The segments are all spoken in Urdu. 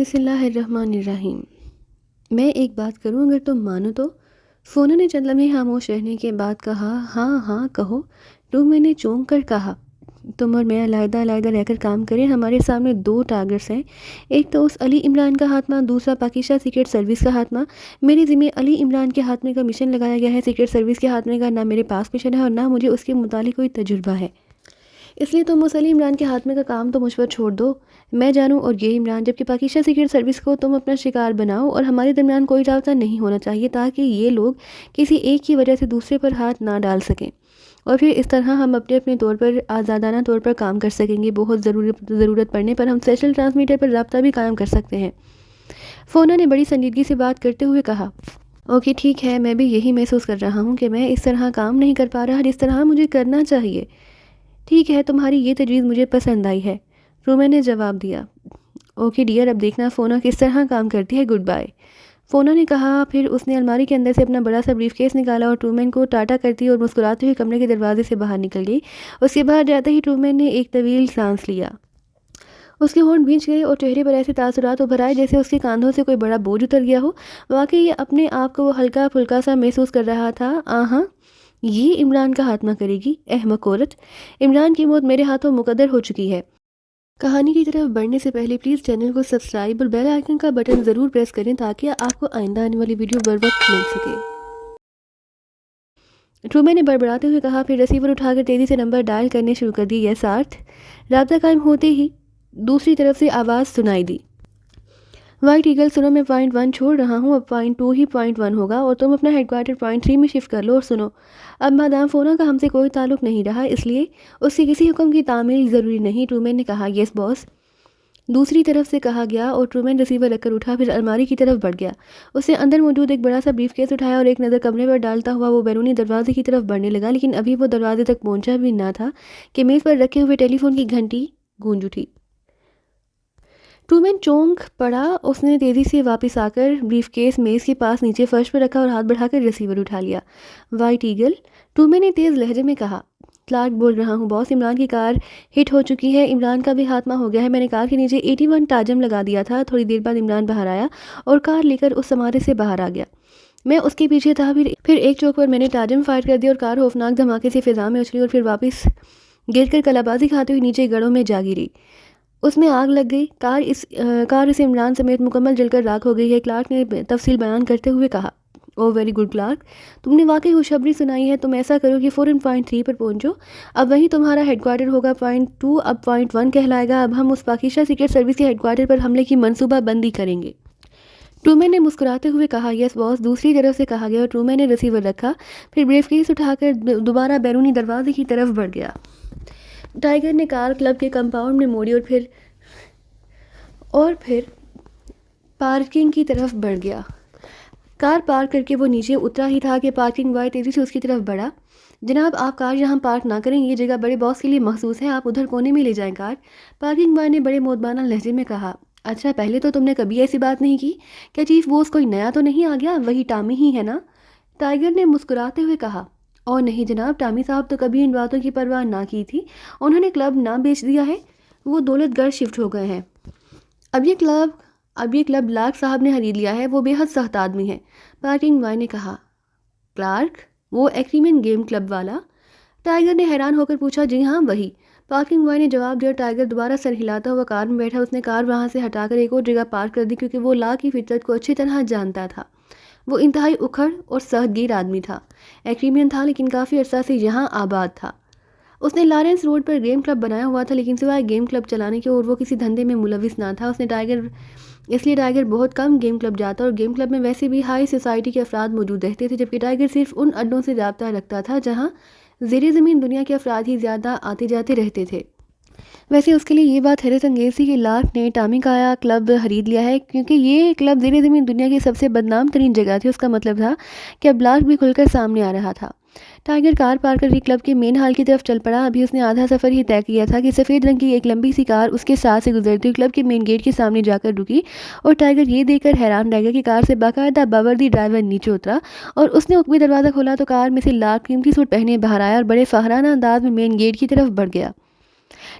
بسم اللہ الرحمن الرحیم۔ میں ایک بات کروں، اگر تم مانو تو؟ فونا نے چند لمحے خاموش رہنے کے بعد کہا۔ ہاں ہاں کہو، میں نے چونک کر کہا۔ تم اور میں علیحدہ علیحدہ رہ کر کام کریں، ہمارے سامنے دو ٹارگٹس ہیں، ایک تو اس علی عمران کا خاتمہ، دوسرا پاکستان سیکرٹ سروس کا خاتمہ۔ میرے ذمہ علی عمران کے خاتمے کا مشن لگایا گیا ہے، سیکرٹ سروس کے خاتمے کا نہ میرے پاس مشن ہے اور نہ مجھے اس کے متعلق کوئی تجربہ ہے، اس لیے تم اس علی عمران کے خاتمے کا کام تو مجھ پر چھوڑ دو، میں جانوں اور یہ عمران، جبکہ پاکستان سیکرٹ سروس کو تم اپنا شکار بناؤ اور ہمارے درمیان کوئی رابطہ نہیں ہونا چاہیے تاکہ یہ لوگ کسی ایک کی وجہ سے دوسرے پر ہاتھ نہ ڈال سکیں، اور پھر اس طرح ہم اپنے اپنے طور پر آزادانہ طور پر کام کر سکیں گے۔ بہت ضرورت پڑنے پر ہم سیشل ٹرانسمیٹر پر رابطہ بھی قائم کر سکتے ہیں۔ فونا نے بڑی سنجیدگی سے بات کرتے ہوئے کہا۔ اوکے ٹھیک ہے، میں بھی یہی محسوس کر رہا ہوں کہ میں اس طرح کام نہیں کر پا رہا جس طرح مجھے کرنا چاہیے۔ ٹھیک ہے، تمہاری یہ تجویز مجھے پسند آئی ہے، ٹرومین نے جواب دیا۔ اوکے ڈیئر، اب دیکھنا فونا کس طرح کام کرتی ہے، گڈ بائے، فونا نے کہا۔ پھر اس نے الماری کے اندر سے اپنا بڑا سا بریف کیس نکالا اور ٹرومین کو ٹاٹا کرتی اور مسکراتے ہوئے کمرے کے دروازے سے باہر نکل گئی۔ اس کے باہر جاتے ہی ٹرومین نے ایک طویل سانس لیا، اس کے ہونٹ بھینچ گئے اور چہرے پر ایسے تاثرات ابھر آئے جیسے اس کے کاندھوں سے کوئی بڑا بوجھ اتر گیا ہو۔ واقعی یہ اپنے آپ کو وہ ہلکا پھلکا سا محسوس کر رہا تھا۔ آہاں، یہ عمران کا خاتمہ کرے گی، احمق عورت، عمران کی موت میرے ہاتھوں مقدر ہو چکی ہے۔ کہانی کی طرف بڑھنے سے پہلے پلیز چینل کو سبسکرائب اور بیل آئیکن کا بٹن ضرور پریس کریں تاکہ آپ کو آئندہ آنے والی ویڈیو بر وقت مل سکے، ٹرومین نے بڑبڑاتے ہوئے کہا۔ پھر ریسیور اٹھا کر تیزی سے نمبر ڈائل کرنے شروع کر دی۔ یس آرتھ، رابطہ قائم ہوتے ہی دوسری طرف سے آواز سنائی دی۔ وائٹ ایگل، سنو، میں پوائنٹ 1 چھوڑ رہا ہوں، اب پوائنٹ 2 ہی پوائنٹ 1 ہوگا اور تم اپنا ہیڈ کوارٹر پوائنٹ 3 میں شفٹ کر لو، اور سنو، اب مادام فونا کا ہم سے کوئی تعلق نہیں رہا، اس لیے اس کے کسی حکم کی تعمیل ضروری نہیں، ٹرومین نے کہا۔ یس باس، دوسری طرف سے کہا گیا، اور ٹرومین ریسیور رکھ کر اٹھا، پھر الماری کی طرف بڑھ گیا۔ اس نے اندر موجود ایک بڑا سا بریف کیس اٹھایا اور ایک نظر کمرے پر ڈالتا ہوا وہ بیرونی دروازے کی طرف بڑھنے لگا، لیکن ابھی وہ دروازے تک پہنچا بھی نہ تھا کہ میز پر رکھے ہوئے ٹیلی فون کی گھنٹی گونج اٹھی۔ ٹرومین چونک پڑا، اس نے تیزی سے واپس آ کر بریف کیس میز کے پاس نیچے فرش پر رکھا اور ہاتھ بڑھا کر ریسیور اٹھا لیا۔ وائٹ ایگل، ٹرومین نے تیز لہجے میں کہا۔ کلارک بول رہا ہوں باس، عمران کی کار ہٹ ہو چکی ہے، عمران کا بھی خاتمہ ہو گیا ہے، میں نے کار کے نیچے 81 تاجم لگا دیا تھا۔ تھوڑی دیر بعد عمران باہر آیا اور کار لے کر اس سمارے سے باہر آ گیا، میں اس کے پیچھے تھا، پھر ایک چوک پر میں نے تاجم فائر کر دیا اور کار خوفناک دھماکے سے فضا میں اچھلی اور پھر واپس گر کر کلابازی کھاتے ہوئے نیچے گڑھوں میں جا گری، اس میں آگ لگ گئی، کار اس عمران سمیت مکمل جل کر راکھ ہو گئی ہے، کلارک نے تفصیل بیان کرتے ہوئے کہا۔ او ویری گڈ کلارک، تم نے واقعی خوشخبری سنائی ہے، تم ایسا کرو کہ فوراً پوائنٹ 3 پر پہنچو، اب وہیں تمہارا ہیڈ کوارٹر ہوگا، پوائنٹ 2 اب پوائنٹ 1 کہلائے گا، اب ہم اس پاکستان سیکرٹ سروس کے ہیڈ کوارٹر پر حملے کی منصوبہ بندی کریں گے، ٹرومین نے مسکراتے ہوئے کہا۔ یس باس، دوسری طرف سے کہا گیا، اور ٹرومین نے ریسیور رکھا، پھر بریف کیس اٹھا کر دوبارہ بیرونی دروازے کی طرف بڑھ گیا۔ ٹائیگر نے کار کلب کے کمپاؤنڈ میں موڑی اور پھر پارکنگ کی طرف بڑھ گیا۔ کار پارک کر کے وہ نیچے اترا ہی تھا کہ پارکنگ بوائے تیزی سے اس کی طرف بڑھا۔ جناب، آپ کار یہاں پارک نہ کریں، یہ جگہ بڑے باس کے لیے مخصوص ہے، آپ ادھر کونے میں لے جائیں کار، پارکنگ بوائے نے بڑے مودبانہ لہجے میں کہا۔ اچھا، پہلے تو تم نے کبھی ایسی بات نہیں کی، کیا چیف بوس کوئی نیا تو نہیں آ گیا، وہی ٹامی ہی ہے نا، ٹائیگر نے مسکراتے ہوئے کہا۔ اور نہیں جناب، ٹامی صاحب تو کبھی ان باتوں کی پرواہ نہ کی تھی، انہوں نے کلب نہ بیچ دیا ہے، وہ دولت گڑھ شفٹ ہو گئے ہیں، اب یہ کلب لارک صاحب نے خرید لیا ہے، وہ بے حد سخت آدمی ہے، پارکنگ بوائے نے کہا۔ کلارک، وہ ایکریمن گیم کلب والا، ٹائیگر نے حیران ہو کر پوچھا۔ جی ہاں وہی، پارکنگ بوائے نے جواب دیا۔ ٹائیگر دوبارہ سر ہلاتا ہوا کار میں بیٹھا، اس نے کار وہاں سے ہٹا کر ایک اور جگہ پارک کر دی کیونکہ وہ لا کی فطرت کو اچھی طرح جانتا تھا، وہ انتہائی اکھڑ اور سخت گیر آدمی تھا، ایکریمین تھا لیکن کافی عرصہ سے یہاں آباد تھا، اس نے لارنس روڈ پر گیم کلب بنایا ہوا تھا لیکن سوائے گیم کلب چلانے کے اور وہ کسی دھندے میں ملوث نہ تھا، اس لیے ٹائیگر بہت کم گیم کلب جاتا اور گیم کلب میں ویسے بھی ہائی سوسائٹی کے افراد موجود رہتے تھے، جبکہ ٹائیگر صرف ان اڈوں سے رابطہ رکھتا تھا جہاں زیر زمین دنیا کے افراد ہی زیادہ آتے جاتے رہتے تھے۔ ویسے اس کے لیے یہ بات حیرت انگیز تھی کہ لارک نے ٹامی کا کلب خرید لیا ہے کیونکہ یہ کلب زیر زمین دنیا کی سب سے بدنام ترین جگہ تھی، اس کا مطلب تھا کہ اب لارک بھی کھل کر سامنے آ رہا تھا۔ ٹائیگر کار پارک کر کے کلب کے مین ہال کی طرف چل پڑا، ابھی اس نے آدھا سفر ہی طے کیا تھا کہ سفید رنگ کی ایک لمبی سی کار اس کے ساتھ سے گزرتی ہوئی کلب کے مین گیٹ کے سامنے جا کر رکی، اور ٹائیگر یہ دیکھ کر حیران رہ گیا کہ کار سے باقاعدہ باوردی ڈرائیور نیچے اترا اور اس نے عقبی دروازہ کھولا تو کار میں سے لارک قیمتی سوٹ پہنے باہر آیا اور بڑے فخرانہ انداز میں مین گیٹ کی طرف بڑھ گیا۔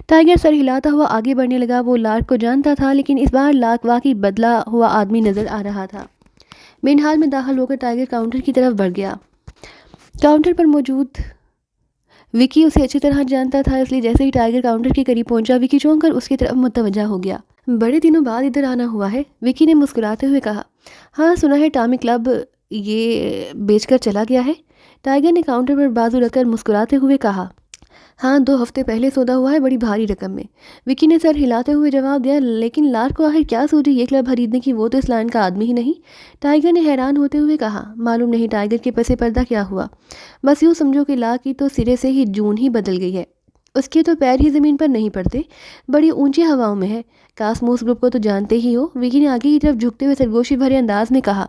ٹائگر سر ہلاتا ہوا آگے بڑھنے لگا. وہ لارک کو جانتا تھا لیکن اس بار لارک واقعی بدلا ہوا آدمی نظر آ رہا تھا. مین ہال میں داخل ہو کر ٹائگر کاؤنٹر کی طرف بڑھ گیا. کاؤنٹر پر موجود وکی اسے اچھی طرح جانتا تھا، اس لیے جیسے ہی ٹائگر کاؤنٹر کے قریب پہنچا وکی چونک کر اس کی طرف متوجہ ہو گیا. بڑے دنوں بعد ادھر آنا ہوا ہے، وکی نے مسکراتے ہوئے کہا. ہاں سنا ہے ٹامی کلب یہ بیچ کر چلا گیا ہے. ٹائگر نے کاؤنٹر پر بازو رکھ کر مسکراتے ہوئے کہا. ہاں 2 ہفتے پہلے سودا ہوا ہے، بڑی بھاری رقم میں. وکی نے سر ہلاتے ہوئے جواب دیا. لیکن لارک کو آخر کیا سوچی یہ کلب خریدنے کی؟ وہ تو اس لائن کا آدمی ہی نہیں. ٹائگر نے حیران ہوتے ہوئے کہا. معلوم نہیں ٹائگر کے پس پردہ کیا ہوا. بس یوں سمجھو کہ لارک کی تو سرے سے ہی جون ہی بدل گئی ہے. اس کے تو پیر ہی زمین پر نہیں پڑتے، بڑی اونچی ہواؤں میں ہے. کاسموس گروپ کو تو جانتے ہی ہو. وکی نے آگے کی طرف جھکتے ہوئے سرگوشی بھرے انداز میں کہا.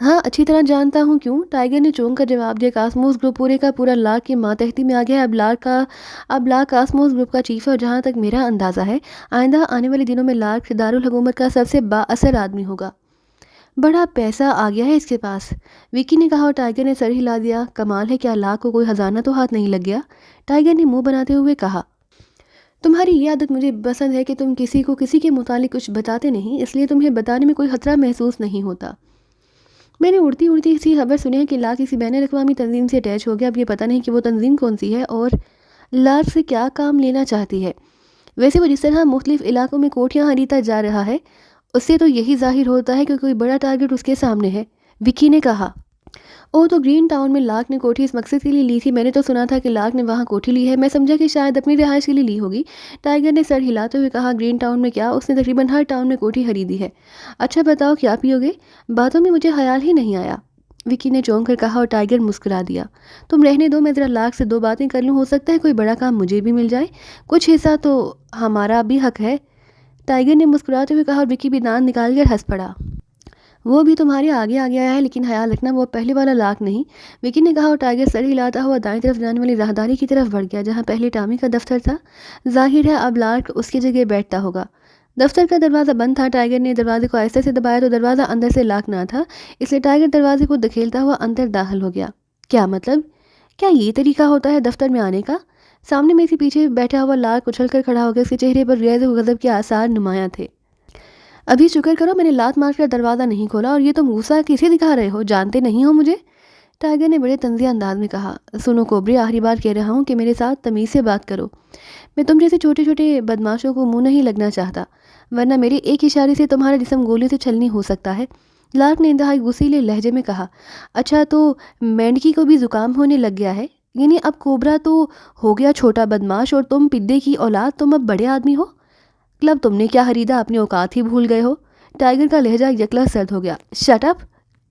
ہاں اچھی طرح جانتا ہوں. کیوں؟ ٹائگر نے چونک کر جواب دیا. کاسموس گروپ پورے کا پورا لارک کے ماتحتی میں آ گیا ہے. اب لارک کاسموس گروپ کا چیف ہے، اور جہاں تک میرا اندازہ ہے آئندہ آنے والے دنوں میں لارک دارالحکومت کا سب سے با اثر آدمی ہوگا. بڑا پیسہ آ گیا ہے اس کے پاس، وکی نے کہا اور ٹائگر نے سر ہلا دیا. کمال ہے، کیا لارک کو کوئی خزانہ تو ہاتھ نہیں لگ گیا؟ ٹائگر نے منہ بناتے ہوئے کہا. تمہاری یہ عادت مجھے پسند ہے کہ تم کسی کو کسی کے متعلق کچھ بتاتے نہیں، اس لیے تمہیں بتانے میں کوئی خطرہ محسوس نہیں ہوتا. میں نے اڑتی اسی خبر سنی ہے کہ لارک کسی بین الاقوامی تنظیم سے اٹیچ ہو گیا. اب یہ پتہ نہیں کہ وہ تنظیم کون سی ہے اور لارک سے کیا کام لینا چاہتی ہے. ویسے وہ جس طرح مختلف علاقوں میں کوٹھیاں خریدتا جا رہا ہے اس سے تو یہی ظاہر ہوتا ہے کہ کوئی بڑا ٹارگٹ اس کے سامنے ہے. وکی نے کہا. او تو گرین ٹاؤن میں لارک نے کوٹھی اس مقصد کے لیے لی تھی. میں نے تو سنا تھا کہ لارک نے وہاں کوٹھی لی ہے. میں سمجھا کہ شاید اپنی رہائش کے لیے لی ہوگی. ٹائگر نے سر ہلاتے ہوئے کہا. گرین ٹاؤن میں کیا، اس نے تقریباً ہر ٹاؤن میں کوٹھی خریدی ہے. اچھا بتاؤ کیا پیو گے؟ باتوں میں مجھے خیال ہی نہیں آیا. وکی نے چونک کر کہا اور ٹائگر مسکرا دیا. تم رہنے دو، میں ذرا لارک سے 2 باتیں کر لوں. ہو سکتا ہے کوئی بڑا کام مجھے بھی مل جائے. کچھ حصہ تو ہمارا بھی حق ہے. ٹائگر نے مسکراتے ہوئے کہا اور وکی بھی دانت نکال کر ہنس پڑا. وہ بھی تمہارے آگے آیا ہے، لیکن خیال رکھنا وہ پہلے والا لارک نہیں، وکی نے کہا اور ٹائگر سر ہلاتا ہوا دائیں طرف جانے والی راہداری کی طرف بڑھ گیا جہاں پہلے ٹامی کا دفتر تھا. ظاہر ہے اب لارک اس کی جگہ بیٹھتا ہوگا. دفتر کا دروازہ بند تھا. ٹائگر نے دروازے کو آہستہ سے دبایا تو دروازہ اندر سے لاک نہ تھا، اس لیے ٹائگر دروازے کو دھکیلتا ہوا اندر داخل ہو گیا. کیا مطلب؟ کیا یہ طریقہ ہوتا ہے دفتر میں آنے کا؟ سامنے میں سے پیچھے بیٹھا ہوا لارک اچھل کر کھڑا ہو گیا. اس کے چہرے پر غیظ و غضب کے آثار نمایاں تھے. ابھی شکر کرو میں نے لات مار کر دروازہ نہیں کھولا، اور یہ تم غصہ کسے دکھا رہے ہو؟ جانتے نہیں ہو مجھے؟ ٹائگر نے بڑے طنزیہ انداز میں کہا. سنو کوبری، آخری بار کہہ رہا ہوں کہ میرے ساتھ تمیز سے بات کرو. میں تم جیسے چھوٹے چھوٹے بدماشوں کو منہ نہیں لگنا چاہتا، ورنہ میرے ایک اشارے سے تمہارا جسم گولی سے چھلنی ہو سکتا ہے. لارک نے انتہائی غصیلے لہجے میں کہا. اچھا تو مینڈکی کو بھی زکام ہونے لگ گیا ہے؟ یعنی اب کوبرا تو ہو گیا چھوٹا بدماش اور تم پدے کی اولاد، تم اب بڑے آدمی ہو. کلب تم نے کیا خریدا، اپنے اوقات ہی بھول گئے ہو. ٹائگر کا لہجہ یکلا سرد ہو گیا. شٹ اپ،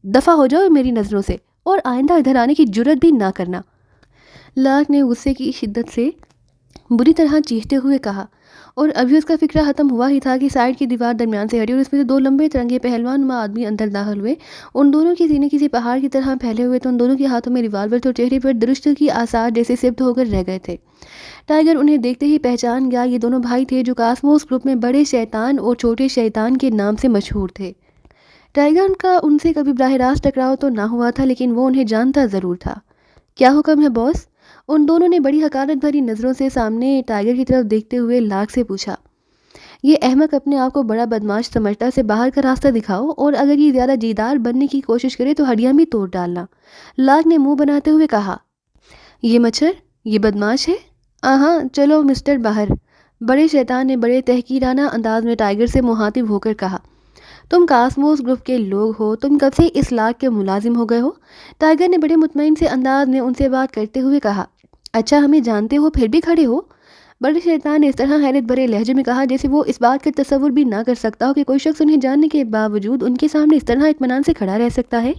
دفع ہو جاؤ میری نظروں سے، اور آئندہ ادھر آنے کی جرت بھی نہ کرنا. لارک نے غصے کی شدت سے بری طرح چیختے ہوئے کہا، اور ابھی اس کا فکرہ ختم ہوا ہی تھا کہ سائڈ کی دیوار درمیان سے ہٹی اور اس میں سے 2 لمبے ترنگے پہلوان نما آدمی اندر داخل ہوئے. ان دونوں کے سینے کسی پہاڑ کی طرح پھیلے ہوئے تھے. ان دونوں کے ہاتھوں میں ریوالور تھے اور چہرے پر درشت کی آثار جیسے سبت ہو کر رہ گئے تھے. ٹائگر انہیں دیکھتے ہی پہچان گیا. یہ دونوں بھائی تھے جو کاسموس گروپ میں بڑے شیطان اور چھوٹے شیطان کے نام سے مشہور تھے. ٹائگر کا ان سے کبھی براہ راست ٹکراؤ تو نہ ہوا تھا، لیکن وہ انہیں جانتا ضرور تھا. کیا حکم ہے باس؟ ان دونوں نے بڑی حقارت بھری نظروں سے سامنے ٹائگر کی طرف دیکھتے ہوئے لارک سے پوچھا. یہ احمق اپنے آپ کو بڑا بدماش سمجھتا ہے، باہر کا راستہ دکھاؤ، اور اگر یہ زیادہ جیدار بننے کی کوشش کرے تو ہڈیاں بھی توڑ ڈالنا. لارک نے منہ بناتے ہوئے کہا. یہ مچھر، یہ بدماش ہے؟ ہاں چلو مسٹر باہر. بڑے شیطان نے بڑے تحقیرانہ انداز میں ٹائگر سے مخاطب ہو کر کہا. تم کاسموس گروپ کے لوگ ہو، تم کب سے اس لارک کے ملازم ہو گئے ہو؟ ٹائگر نے بڑے مطمئن سے انداز میں ان سے بات کرتے ہوئے کہا. اچھا ہمیں جانتے ہو پھر بھی کھڑے ہو؟ بڑے شیطان نے اس طرح حیرت بھرے لہجے میں کہا جیسے وہ اس بات کا تصور بھی نہ کر سکتا ہو کہ کوئی شخص انہیں جاننے کے باوجود ان کے سامنے اس طرح اطمینان سے کھڑا رہ سکتا ہے.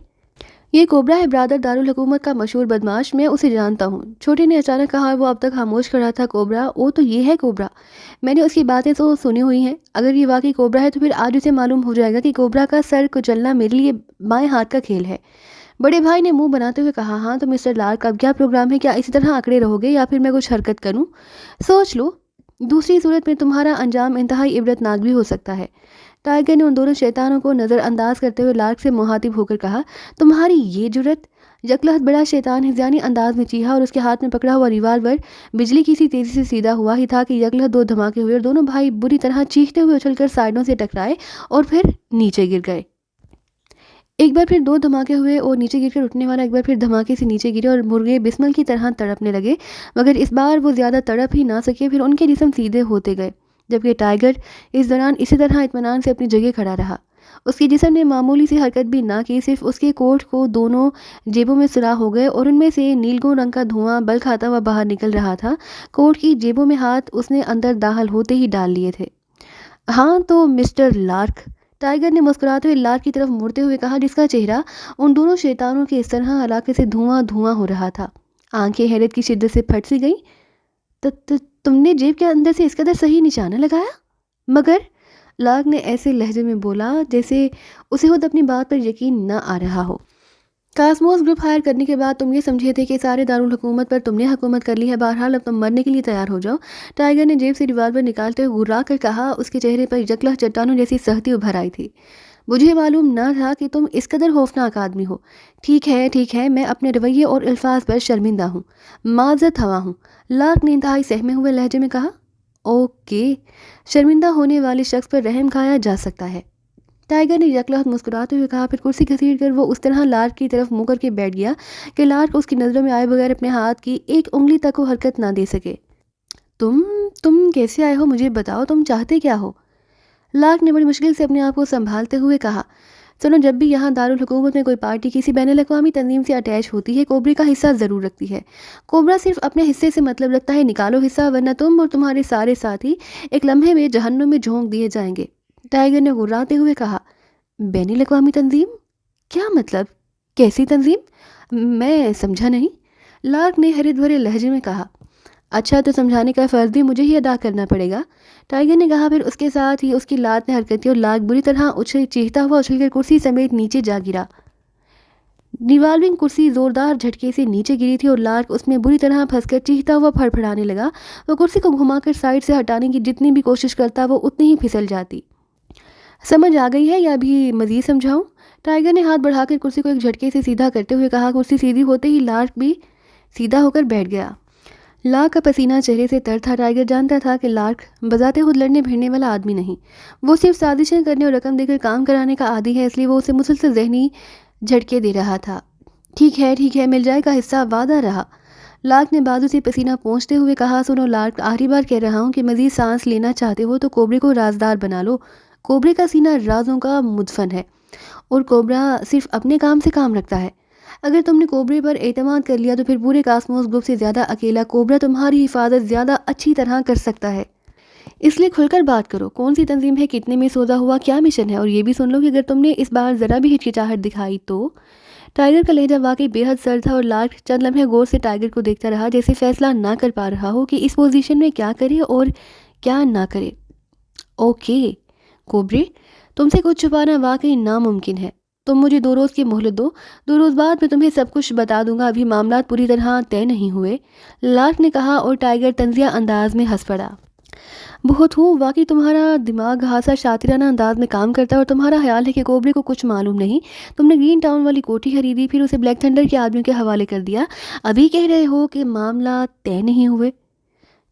یہ کوبرا ہے برادر دارالحکومت کا مشہور بدماش، میں اسے جانتا ہوں. چھوٹے نے اچانک کہا. وہ اب تک خاموش کھڑا تھا. کوبرا؟ او تو یہ ہے کوبرا، میں نے اس کی باتیں تو سنی ہوئی ہیں. اگر یہ واقعی کوبرا ہے تو پھر آج اسے معلوم ہو جائے گا کہ کوبرا کا سر کچلنا میرے لیے بائیں ہاتھ کا کھیل ہے. بڑے بھائی نے منہ بناتے ہوئے کہا. ہاں تو مسٹر لارک اب کیا پروگرام ہے؟ کیا اسی طرح اکڑے رہو گے یا پھر میں کچھ حرکت کروں؟ سوچ لو، دوسری صورت میں تمہارا انجام انتہائی عبرتناک بھی ہو سکتا ہے. ٹائگر نے ان دونوں شیطانوں کو نظر انداز کرتے ہوئے لارک سے مخاطب ہو کر کہا. تمہاری یہ جرت، یکلہت بڑا شیطان ہذیانی انداز میں چیخا اور اس کے ہاتھ میں پکڑا ہوا ریوالور بجلی کی سی تیزی سے سیدھا ہوا ہی تھا کہ یکلہت دو دھماکے ہوئے اور دونوں بھائی بری طرح چیختے ہوئے اچھل کر سائڈوں سے ٹکرائے اور پھر نیچے گر گئے۔ ایک بار پھر دو دھماکے ہوئے اور نیچے گر کر اٹھنے والا ایک بار پھر دھماکے سے نیچے گرے اور مرغے بسمل کی طرح تڑپنے لگے، مگر اس بار وہ زیادہ تڑپ ہی نہ سکے۔ پھر ان کے جسم سیدھے ہوتے گئے، جبکہ ٹائیگر اس دوران اسی طرح اطمینان سے اپنی جگہ کھڑا رہا۔ اس کے جسم نے معمولی سی حرکت بھی نہ کی، صرف اس کے کوٹ کو دونوں جیبوں میں سوراخ ہو گئے اور ان میں سے نیلگوں رنگ کا دھواں بل کھاتا ہوا باہر نکل رہا تھا۔ کوٹ کی جیبوں میں ہاتھ اس نے اندر داخل ہوتے ہی ڈال لیے تھے۔ ہاں تو مسٹر لارک، ٹائیگر نے مسکراتے ہوئے لارک کی طرف مڑتے ہوئے کہا، جس کا چہرہ ان دونوں شیطانوں کے اس طرح علاقے سے دھواں دھواں ہو رہا تھا۔ آنکھیں حیرت کی شدت سے پھٹ سی گئیں۔ تم نے جیب کے اندر سے اس قدر صحیح نشانہ لگایا؟ مگر لارک نے ایسے لہجے میں بولا جیسے اسے خود اپنی بات پر یقین نہ آ رہا ہو۔ کاسموس گروپ ہائر کرنے کے بعد تم یہ سمجھے تھے کہ سارے دارالحکومت پر تم نے حکومت کر لی ہے، بہرحال اب تم مرنے کے لیے تیار ہو جاؤ۔ ٹائیگر نے جیب سے ریوالور نکالتے ہوئے گرا کر کہا، اس کے چہرے پر یکلہ چٹانوں جیسی سختی ابھر آئی تھی۔ مجھے معلوم نہ تھا کہ تم اس قدر خوفناک آدمی ہو۔ ٹھیک ہے، میں اپنے رویے اور الفاظ پر شرمندہ ہوں، معذرت خواہ ہوں، لارک نے انتہائی سہمے ہوئے لہجے میں کہا۔ اوکے، شرمندہ ہونے والے شخص پر رحم کھایا جا سکتا ہے، ٹائیگر نے یکلہت مسکراتے ہوئے کہا۔ پھر کرسی گھسیٹ کر وہ اس طرح لارک کی طرف منہ کر کے بیٹھ گیا کہ لارک اس کی نظروں میں آئے بغیر اپنے ہاتھ کی ایک انگلی تک کو حرکت نہ دے سکے۔ تم کیسے آئے ہو؟ مجھے بتاؤ، تم چاہتے کیا ہو؟ لارک نے بڑی مشکل سے اپنے آپ کو سنبھالتے ہوئے کہا، سنو، جب بھی یہاں دارالحکومت میں کوئی پارٹی کسی بین الاقوامی تنظیم سے اٹیچ ہوتی ہے، کوبرے کا حصہ ضرور رکھتی ہے۔ کوبرا صرف اپنے حصے سے مطلب رکھتا ہے، نکالو حصہ ورنہ تم اور تمہارے سارے ساتھی ایک لمحے میں جہنم میں جھونک دیے جائیں گے، ٹائیگر نے غراتے ہوئے کہا۔ بین الاقوامی تنظیم؟ کیا مطلب؟ کیسی تنظیم؟ میں سمجھا نہیں، لارک نے حیرت بھرے لہجے میں کہا۔ اچھا، تو سمجھانے کا فرض بھی مجھے ہی ادا کرنا پڑے گا، ٹائیگر نے کہا۔ پھر اس کے ساتھ ہی اس کی لات نے حرکت کی اور لارک بری طرح چیختا ہوا اچھل کر کرسی سمیت نیچے جا گرا۔ ریوالونگ کرسی زوردار جھٹکے سے نیچے گری تھی اور لارک اس میں بری طرح پھنس کر چیختا ہوا پھڑ پھڑانے لگا۔ وہ کرسی کو گھما کر سائڈ سے ہٹانے کی جتنی بھی کوشش کرتا وہ اتنی ہی پھسل جاتی۔ سمجھ آ گئی ہے یا بھی مزید سمجھاؤں؟ ٹائیگر نے ہاتھ بڑھا کر کرسی کو ایک جھٹکے سے سیدھا کرتے ہوئے کہا۔ کرسی سیدھی ہوتے ہی لارک بھی سیدھا ہو کر بیٹھ گیا۔ لارک کا پسینہ چہرے سے تر تھا۔ ٹائیگر جانتا تھا کہ لارک بذات خود لڑنے بھیڑنے والا آدمی نہیں، وہ صرف سازشیں کرنے اور رقم دے کر کام کرانے کا عادی ہے، اس لیے وہ اسے مسلسل ذہنی جھٹکے دے رہا تھا۔ ٹھیک ہے، مل جائے گا حصہ، وعدہ رہا، لارک نے بازو سے پسینہ پونچھتے ہوئے کہا۔ سنو لارک، آخری بار کہہ رہا ہوں کہ مزید سانس لینا چاہتے ہو تو کوبرے کو رازدار بنا لو۔ کوبرے کا سینہ رازوں کا مدفن ہے اور کوبرا صرف اپنے کام سے کام رکھتا ہے۔ اگر تم نے کوبرے پر اعتماد کر لیا تو پھر پورے کاسموس گروپ سے زیادہ اکیلا کوبرا تمہاری حفاظت زیادہ اچھی طرح کر سکتا ہے، اس لیے کھل کر بات کرو۔ کون سی تنظیم ہے، کتنے میں سودا ہوا، کیا مشن ہے، اور یہ بھی سن لو کہ اگر تم نے اس بار ذرا بھی ہچکچاہٹ دکھائی تو۔ ٹائیگر کا لہجہ واقعی بے حد سرد تھا اور لارک چند لمحے غور سے ٹائیگر کو دیکھتا رہا، جیسے فیصلہ نہ کر پا رہا ہو کہ اس پوزیشن میں کیا کرے اور کیا نہ کرے۔ اوکے کوبرے، تم سے کچھ چھپانا واقعی ناممکن ہے، تم مجھے 2 روز کی مہلت دو، 2 روز بعد میں تمہیں سب کچھ بتا دوں گا، ابھی معاملات پوری طرح طے نہیں ہوئے، لارک نے کہا اور ٹائیگر طنزیہ انداز میں ہنس پڑا۔ بہت ہوں، واقعی تمہارا دماغ خاصا شاطرانہ انداز میں کام کرتا ہے اور تمہارا خیال ہے کہ کوبرے کو کچھ معلوم نہیں۔ تم نے گرین ٹاؤن والی کوٹھی خریدی، پھر اسے بلیک تھنڈر کے آدمیوں کے حوالے کر دیا، ابھی کہہ رہے ہو کہ معاملات طے نہیں ہوئے،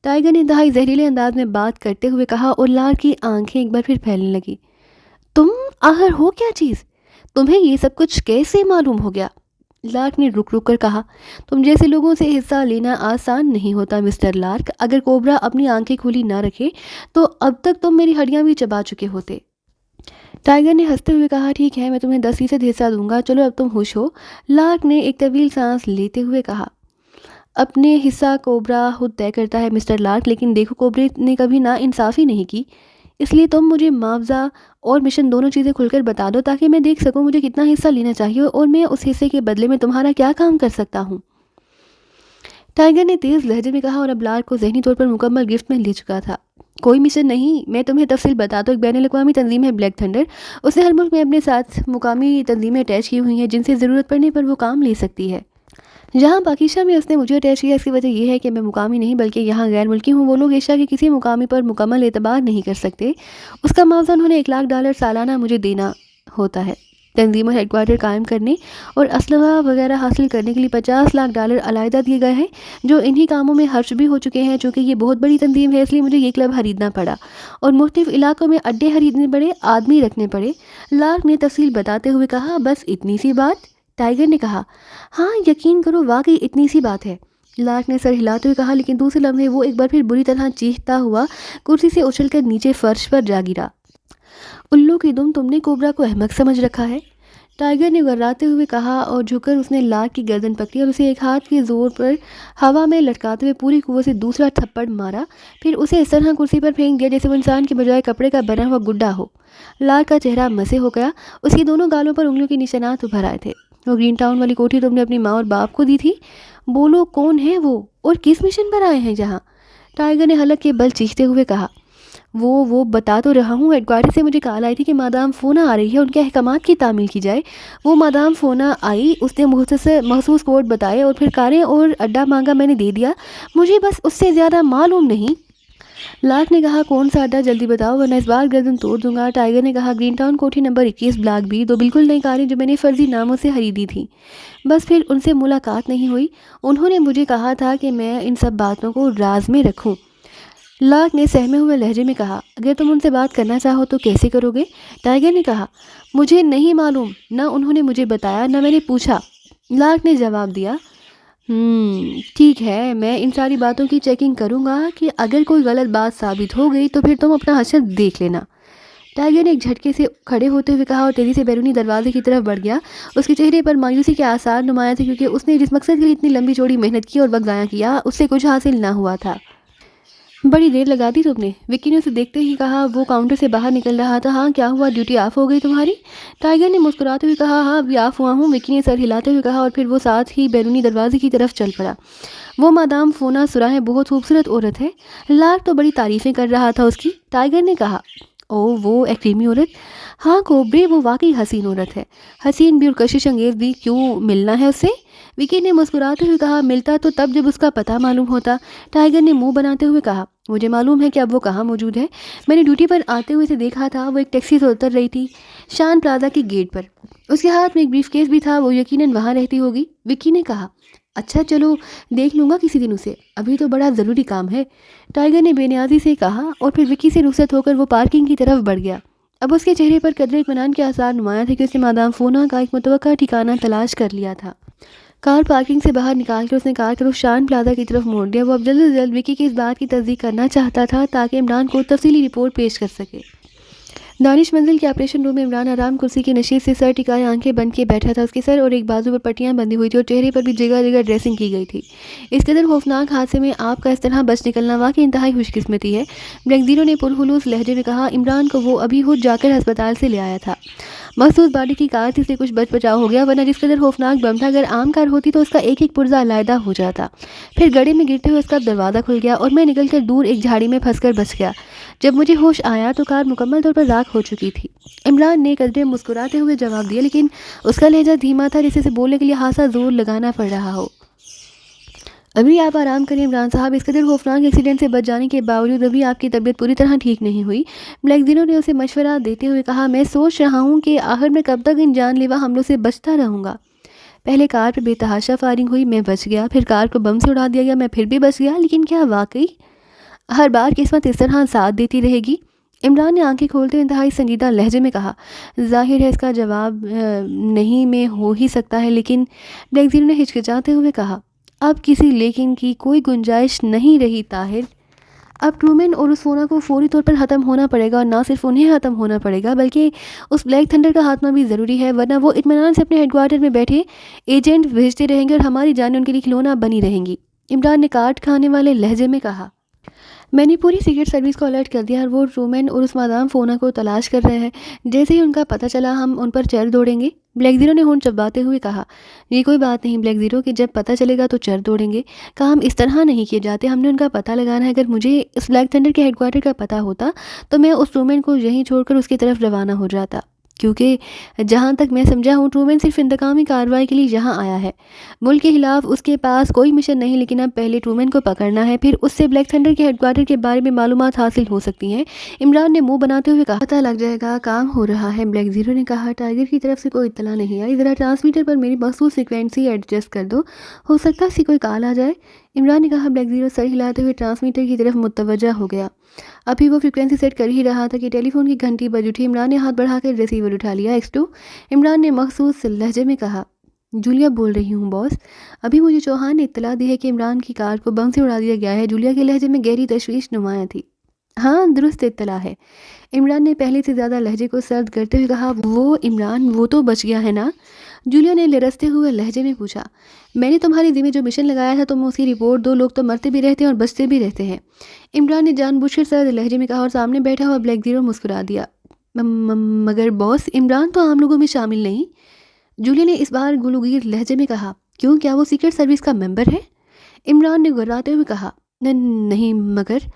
ٹائیگر نے انتہائی زہریلے انداز میں بات کرتے ہوئے کہا اور لارک کی آنکھیں ایک بار پھر پھیلنے لگی۔ تم آخر ہو کیا چیز؟ تمہیں یہ سب کچھ کیسے معلوم ہو گیا؟ لارک نے رک کر کہا۔ تم جیسے لوگوں سے حصہ لینا آسان نہیں ہوتا مسٹر لارک، اگر کوبرا اپنی آنکھیں کھلی نہ رکھے تو اب تک تم میری ہڈیاں بھی چبا چکے ہوتے، ٹائیگر نے ہنستے ہوئے کہا۔ ٹھیک ہے، میں تمہیں 10% حصہ دوں گا، چلو اب تم خوش ہو، لارک نے ایک طویل سانس لیتے ہوئے کہا۔ اپنے حصہ کوبرا خود طے کرتا ہے مسٹر لارک، لیکن دیکھو کوبرے نے کبھی نا انصافی نہیں کی، اس لیے تم مجھے معاوضہ اور مشن دونوں چیزیں کھل کر بتا دو تاکہ میں دیکھ سکوں مجھے کتنا حصہ لینا چاہیے اور میں اس حصے کے بدلے میں تمہارا کیا کام کر سکتا ہوں، ٹائیگر نے تیز لہجے میں کہا اور اب لارک کو ذہنی طور پر مکمل گرفت میں لے چکا تھا۔ کوئی مشن نہیں، میں تمہیں تفصیل بتاتا ہوں، ایک بین الاقوامی تنظیم ہے بلیک تھنڈر، اس نے ہر ملک میں اپنے ساتھ مقامی تنظیمیں اٹیچ کی ہوئی ہیں جن سے ضرورت پڑنے پر وہ کام لے سکتی ہے۔ جہاں پاکیزہ میں اس نے مجھے اٹیچ کیا، اس کی وجہ یہ ہے کہ میں مقامی نہیں بلکہ یہاں غیر ملکی ہوں، وہ لوگ ایشیا کے کسی مقامی پر مکمل اعتبار نہیں کر سکتے، اس کا معاوضہ انہوں نے $1,00,000 سالانہ مجھے دینا ہوتا ہے۔ تنظیم اور ہیڈ کوارٹر قائم کرنے اور اسلحہ وغیرہ حاصل کرنے کے لیے $50 لاکھ علیحدہ دیے گئے ہیں، جو انہی کاموں میں خرچ بھی ہو چکے ہیں۔ چونکہ یہ بہت بڑی تنظیم ہے، اس لیے مجھے یہ کلب خریدنا پڑا اور مختلف علاقوں میں اڈے خریدنے پڑے، آدمی رکھنے پڑے۔ لارک نے تفصیل بتاتے ہوئے کہا، بس اتنی سی بات؟ ٹائیگر نے کہا، ہاں یقین کرو واقعی اتنی سی بات ہے۔ لارک نے سر ہلاتے ہوئے کہا، لیکن دوسرے لمحے وہ ایک بار پھر بری طرح چیختا ہوا کرسی سے اچھل کر نیچے فرش پر جا گرا۔ الو کی دم، تم نے کوبرا کو احمق سمجھ رکھا ہے، ٹائیگر نے گھبراتے ہوئے کہا، اور جھک کر اس نے لارک کی گردن پکڑی اور اسے ایک ہاتھ کے زور پر ہوا میں لٹکاتے ہوئے پوری قوت سے دوسرا تھپڑ مارا، پھر اسے اس طرح کرسی پر پھینک دیا جیسے وہ انسان کے بجائے کپڑے کا بنا ہوا گڈا ہو۔ لارک کا چہرہ مسے ہو گیا، اس کی دونوں گالوں پر انگلیوں کے نشانات ابھر آئے تھے۔ وہ گرین ٹاؤن والی کوٹھی تم نے اپنی ماں اور باپ کو دی تھی؟ بولو کون ہے وہ اور کس مشن پر آئے ہیں جہاں؟ ٹائیگر نے حلق کے بل چیختے ہوئے کہا، وہ بتا تو رہا ہوں، ہیڈ کوارٹر سے مجھے کال آئی تھی کہ مادام فونا آ رہی ہے، ان کے احکامات کی تعمیل کی جائے۔ وہ مادام فونا آئی، اس نے مخصوص کوڈ بتائے اور پھر کاریں اور اڈا مانگا، میں نے دے دیا، مجھے بس اس سے زیادہ معلوم نہیں۔ لارک نے کہا، کون سا اڈا؟ جلدی بتاؤ ورنہ اس بار گردن توڑ دوں گا۔ ٹائیگر نے کہا، گرین ٹاؤن کوٹھی نمبر 21 بلاک بی، 2 بالکل نئی کاریں جو میں نے فرضی ناموں سے خریدی تھیں۔ بس پھر ان سے ملاقات نہیں ہوئی، انہوں نے مجھے کہا تھا کہ میں ان سب باتوں کو راز میں رکھوں۔ لارک نے سہمے ہوئے لہجے میں کہا، اگر تم ان سے بات کرنا چاہو تو کیسے کرو گے؟ ٹائیگر نے کہا، مجھے نہیں معلوم، نہ انہوں نے مجھے بتایا نہ میں نے پوچھا۔ لارک نے جواب دیا، ٹھیک ہے، میں ان ساری باتوں کی چیکنگ کروں گا کہ اگر کوئی غلط بات ثابت ہو گئی تو پھر تم اپنا حشر دیکھ لینا۔ ٹائیگر نے ایک جھٹکے سے کھڑے ہوتے ہوئے کہا اور تیزی سے بیرونی دروازے کی طرف بڑھ گیا۔ اس کے چہرے پر مایوسی کے آثار نمایاں تھے، کیونکہ اس نے جس مقصد کے لیے اتنی لمبی چوڑی محنت کی اور وقت ضائع کیا اس سے کچھ حاصل نہ ہوا تھا۔ بڑی دیر لگا دی تم نے، وکی نے اسے دیکھتے ہی کہا، وہ کاؤنٹر سے باہر نکل رہا تھا۔ ہاں کیا ہوا، ڈیوٹی آف ہو گئی تمہاری؟ ٹائیگر نے مسکراتے ہوئے کہا، ہاں ابھی آف ہوا ہوں۔ وکی نے سر ہلاتے ہوئے کہا اور پھر وہ ساتھ ہی بیرونی دروازے کی طرف چل پڑا۔ وہ مادام فونا سراہ بہت خوبصورت عورت ہے، لارک تو بڑی تعریفیں کر رہا تھا اس کی۔ ٹائیگر نے کہا، او وہ ایک کریمی عورت؟ ہاں کوبرے، وہ واقعی حسین عورت ہے، حسین بھی اور کشش انگیز بھی، کیوں ملنا ہے اس سے؟ وکی نے مسکراتے ہوئے کہا، ملتا تو تب جب اس کا پتہ معلوم ہوتا۔ ٹائیگر نے منہ بناتے ہوئے کہا، مجھے معلوم ہے کہ اب وہ کہاں موجود ہے، میں نے ڈیوٹی پر آتے ہوئے اسے دیکھا تھا، وہ ایک ٹیکسی سے اتر رہی تھی شان پلازا کی گیٹ پر، اس کے ہاتھ میں ایک بریف کیس بھی تھا، وہ یقیناً وہاں رہتی ہوگی۔ وکی نے کہا، اچھا چلو دیکھ لوں گا کسی دن اسے، ابھی تو بڑا ضروری کام ہے، ٹائیگر نے بے نیازی سے کہا اور پھر وکی سے رخصت ہو کر وہ پارکنگ کی طرف بڑھ گیا۔ اب اس کے چہرے پر قدرے اطمینان کے آثار نمایاں تھے کہ اس نے مادام فونا کا ایک متوقع ٹھکانہ تلاش کر لیا تھا۔ کار پارکنگ سے باہر نکال کر اس نے کار کو شان پلازا کی طرف موڑ دیا۔ وہ اب جلد از جلد وکی کی اس بات کی تصدیق کرنا چاہتا تھا تاکہ عمران کو تفصیلی رپورٹ پیش کر سکے۔ دانش منزل کے آپریشن روم میں عمران آرام کرسی کی نشست سے سر ٹکائے آنکھیں بند کیے بیٹھا تھا۔ اس کے سر اور ایک بازو پر پٹیاں بندھی ہوئی تھی اور چہرے پر بھی جگہ جگہ ڈریسنگ کی گئی تھی۔ اس قدر خوفناک حادثے میں آپ کا اس طرح بچ نکلنا واقعی انتہائی خوش قسمتی ہے، بلیک زیرو نے پرخلوص لہجے میں کہا۔ عمران کو وہ ابھی خود جا کر ہسپتال سے لے آیا تھا، مخصوص باڈی کی کار تھی اس لیے کچھ بچ بچاؤ ہو گیا، ورنہ جس قدر خوفناک بم تھا اگر عام کار ہوتی تو اس کا ایک ایک پرزہ علیحدہ ہو جاتا۔ پھر گڑھے میں گرتے ہوئے اس کا دروازہ کھل گیا اور میں نکل کر دور ایک جھاڑی میں پھنس کر بچ گیا۔ جب مجھے ہوش آیا تو کار مکمل طور پر راکھ ہو چکی تھی۔ عمران نے قدرے مسکراتے ہوئے جواب دیا، لیکن اس کا لہجہ دھیما تھا جیسے اسے بولنے کے لیے خاصا زور لگانا پڑ رہا ہو۔ ابھی آپ آرام کریں عمران صاحب، اس قدر خوفناک ایکسیڈنٹ سے بچ جانے کے باوجود ابھی آپ کی طبیعت پوری طرح ٹھیک نہیں ہوئی۔ بلیک زیرو نے اسے مشورہ دیتے ہوئے کہا، میں سوچ رہا ہوں کہ آخر میں کب تک ان جان لیوا حملوں سے بچتا رہوں گا۔ پہلے کار پہ بے تحاشا فائرنگ ہوئی، میں بچ گیا، پھر کار کو بم سے اڑا دیا گیا، میں پھر بھی بچ گیا، لیکن کیا واقعی ہر بار قسمت اس طرح ساتھ دیتی رہے گی؟ عمران نے آنکھیں کھولتے ہوئے انتہائی سنجیدہ لہجے میں کہا، ظاہر ہے اس کا جواب نہیں میں ہو ہی سکتا ہے، لیکن بلیک زیرو نے ہچکچاتے ہوئے کہا، اب کسی لیکن کی کوئی گنجائش نہیں رہی طاہر، اب ٹرومین اور اس فونا کو فوری طور پر ختم ہونا پڑے گا، اور نہ صرف انہیں ختم ہونا پڑے گا بلکہ اس بلیک تھنڈر کا خاتمہ بھی ضروری ہے، ورنہ وہ اطمینان سے اپنے ہیڈ کوارٹر میں بیٹھے ایجنٹ بھیجتے رہیں گے اور ہماری جانیں ان کے لیے کھلونا بنی رہیں گی۔ عمران نے کاٹ کھانے والے لہجے میں کہا، میں نے پوری سیکرٹ سروس کو الرٹ کر دیا اور وہ ٹرومین اور اس مادام فونا کو تلاش کر رہے ہیں، جیسے ہی ان کا پتہ چلا ہم ان پر چڑھ دوڑیں گے۔ بلیک زیرو نے ہونٹ چباتے ہوئے کہا، یہ کوئی بات نہیں بلیک زیرو کہ جب پتہ چلے گا تو چڑھ دوڑیں گے، کام اس طرح نہیں کیے جاتے، ہم نے ان کا پتہ لگانا ہے۔ اگر مجھے اس بلیک تھنڈر کے ہیڈ کوارٹر کا پتہ ہوتا تو میں اس ٹرومین کو یہیں چھوڑ کر اس کی طرف روانہ ہو جاتا۔ کیونکہ جہاں تک میں سمجھا ہوں ٹرومین صرف انتقامی کارروائی کے لیے یہاں آیا ہے. ملک کے خلاف اس کے پاس کوئی مشن نہیں، لیکن اب پہلے ٹرومین کو پکڑنا ہے، پھر اس سے بلیک تھنڈر کے ہیڈ کوارٹر کے بارے میں معلومات حاصل ہو سکتی ہیں. عمران نے منہ بناتے ہوئے کہا پتہ لگ جائے گا، کام ہو رہا ہے. بلیک زیرو نے کہا ٹائیگر کی طرف سے کوئی اطلاع نہیں آئی، ذرا ٹرانسمیٹر پر میری مخصوص فریکوینسی ایڈجسٹ کر دو، ہو سکتا ہے کوئی کال آ جائے. عمران نے کہا. بلیک زیرو سر ہلاتے ہوئے ٹرانسمیٹر کی طرف متوجہ ہو گیا. ابھی وہ فریکوینسی سیٹ کر ہی رہا تھا کہ ٹیلی فون کی گھنٹی بج اٹھی. عمران نے ہاتھ بڑھا کر ریسیور اٹھا لیا. X2 عمران نے مخصوص لہجے میں کہا. جولیا بول رہی ہوں باس. ابھی مجھے چوہان نے اطلاع دی ہے کہ عمران کی کار کو بم سے اڑا دیا گیا ہے. جولیا کے لہجے میں گہری تشویش نمایاں تھی. ہاں درست اطلاع ہے. عمران نے پہلے سے زیادہ لہجے کو سرد کرتے ہوئے کہا. وہ عمران وہ تو بچ گیا ہے نا؟ جولیا نے لرزتے ہوئے لہجے میں پوچھا. میں نے تمہاری ذمہ جو مشن لگایا تھا تم اس کی رپورٹ دو. لوگ تو مرتے بھی رہتے ہیں اور بچتے بھی رہتے ہیں. عمران نے جان بوجھ کر سرد لہجے میں کہا اور سامنے بیٹھا ہوا بلیک زیرو مسکرا دیا. مگر باس عمران تو عام لوگوں میں شامل نہیں. جولیا نے اس بار گلوگیر لہجے میں کہا. کیوں، کیا وہ سیکرٹ سروس کا ممبر ہے؟ عمران نے گھراتے ہوئے کہا. نہیں مگر.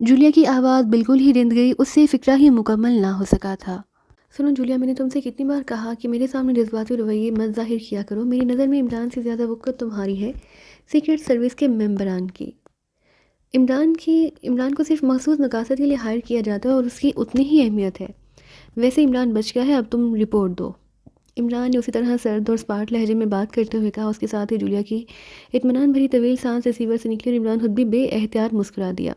جولیا کی آواز بالکل ہی رند گئی. اس سے فکرہ ہی مکمل نہ ہو سکا تھا. سنو جولیا، میں نے تم سے کتنی بار کہا کہ میرے سامنے جذباتی رویے مت ظاہر کیا کرو. میری نظر میں عمران سے زیادہ وقت تمہاری ہے سیکرٹ سروس کے ممبران کی. عمران کو صرف مخصوص مقاصد کے لیے ہائر کیا جاتا ہے اور اس کی اتنی ہی اہمیت ہے. ویسے عمران بچ گیا ہے، اب تم رپورٹ دو. عمران نے اسی طرح سرد اور سپاٹ لہجے میں بات کرتے ہوئے کہا. اس کے ساتھ ہی جولیا کی اطمینان بھری طویل سانس ریسیور سے نکلی اور عمران خود بھی بے احتیاط مسکرا دیا.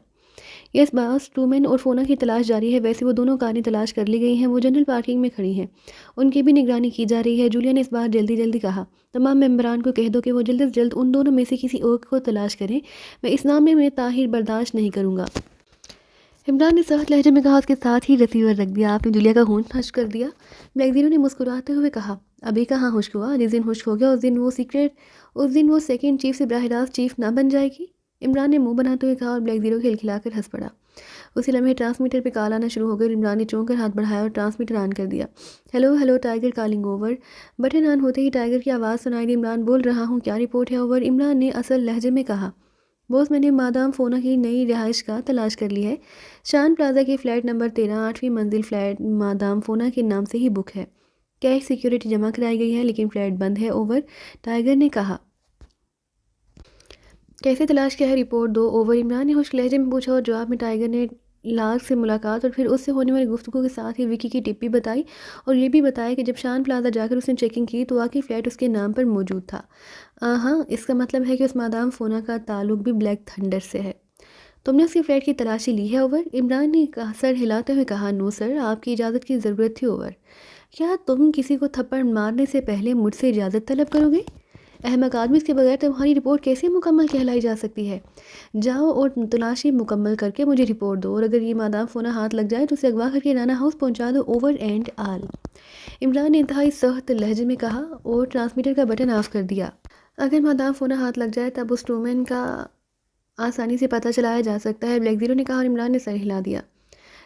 یس باس، ٹرومین اور فونا کی تلاش جاری ہے. ویسے وہ دونوں کاریں تلاش کر لی گئی ہیں، وہ جنرل پارکنگ میں کھڑی ہیں، ان کی بھی نگرانی کی جا رہی ہے. جولیا نے اس بار جلدی کہا. تمام ممبران کو کہہ دو کہ وہ جلد از جلد ان دونوں میں سے کسی ایک کو تلاش کریں. میں اس معاملے میں تاخیر برداشت نہیں کروں گا. عمران نے سخت لہجے میں کہا. اس کے ساتھ ہی ریسیور رکھ دیا. آپ نے جولیا کا خون خشک کر دیا. بلیک زیرو نے مسکراتے ہوئے کہا. ابھی کہاں خشک ہوا؟ جس دن خشک ہو گیا اس دن وہ سیکنڈ چیف سے براہ راست چیف نہ بن جائے گی. عمران نے منہ بناتے ہوئے کہا اور بلیک زیرو کھلکھلا کر ہنس پڑا. اسی لمحے ٹرانسمیٹر پہ کال آنا شروع ہو گئی. عمران نے چونک کر ہاتھ بڑھایا اور ٹرانسمیٹر آن کر دیا. Hello tiger calling over. Button on ہوتے ہی ٹائیگر کی آواز سنائی دی. عمران بول رہا ہوں، کیا رپورٹ ہے؟ اوور. عمران نے اصل لہجے میں کہا. بوس، میں نے مادام فونا کی نئی رہائش گاہ تلاش کر لی ہے. شان پلازا کی فلیٹ نمبر 13 8ویں منزل. فلیٹ مادام فونا کے نام سے ہی بک ہے. کیش سیکیورٹی جمع کرائی گئی ہے لیکن فلیٹ بند ہے. اوور. ٹائیگر نے کہا. کیسے تلاش کیا ہے؟ رپورٹ دو. اوور. عمران نے خشک لہجے میں پوچھا اور جواب میں ٹائیگر نے لارک سے ملاقات اور پھر اس سے ہونے والی گفتگو کے ساتھ ہی وکی کی ٹپ بھی بتائی اور یہ بھی بتایا کہ جب شان پلازا جا کر اس نے چیکنگ کی تو واقعی فلیٹ اس کے نام پر موجود تھا. ہاں، اس کا مطلب ہے کہ اس مادام فونا کا تعلق بھی بلیک تھنڈر سے ہے. تم نے اس کی فلیٹ کی تلاشی لی ہے؟ اوور. عمران نے سر ہلاتے ہوئے کہا. نو سر، آپ کی اجازت کی ضرورت تھی. اوور. کیا تم کسی کو تھپڑ مارنے سے پہلے مجھ سے اجازت طلب کرو گے؟ احمق آدمی، اس کے بغیر تمہاری رپورٹ کیسے مکمل کہلائی جا سکتی ہے؟ جاؤ اور تلاشی مکمل کر کے مجھے رپورٹ دو اور اگر یہ مادام فونا ہاتھ لگ جائے تو اسے اغوا کر کے رانا ہاؤس پہنچا دو. Over and all. عمران نے انتہائی سخت لہجے میں کہا اور ٹرانسمیٹر کا بٹن آف کر دیا. اگر مادام فونا ہاتھ لگ جائے تب اس ٹرومین کا آسانی سے پتہ چلایا جا سکتا ہے. بلیک زیرو نے کہا اور عمران نے سر ہلا دیا.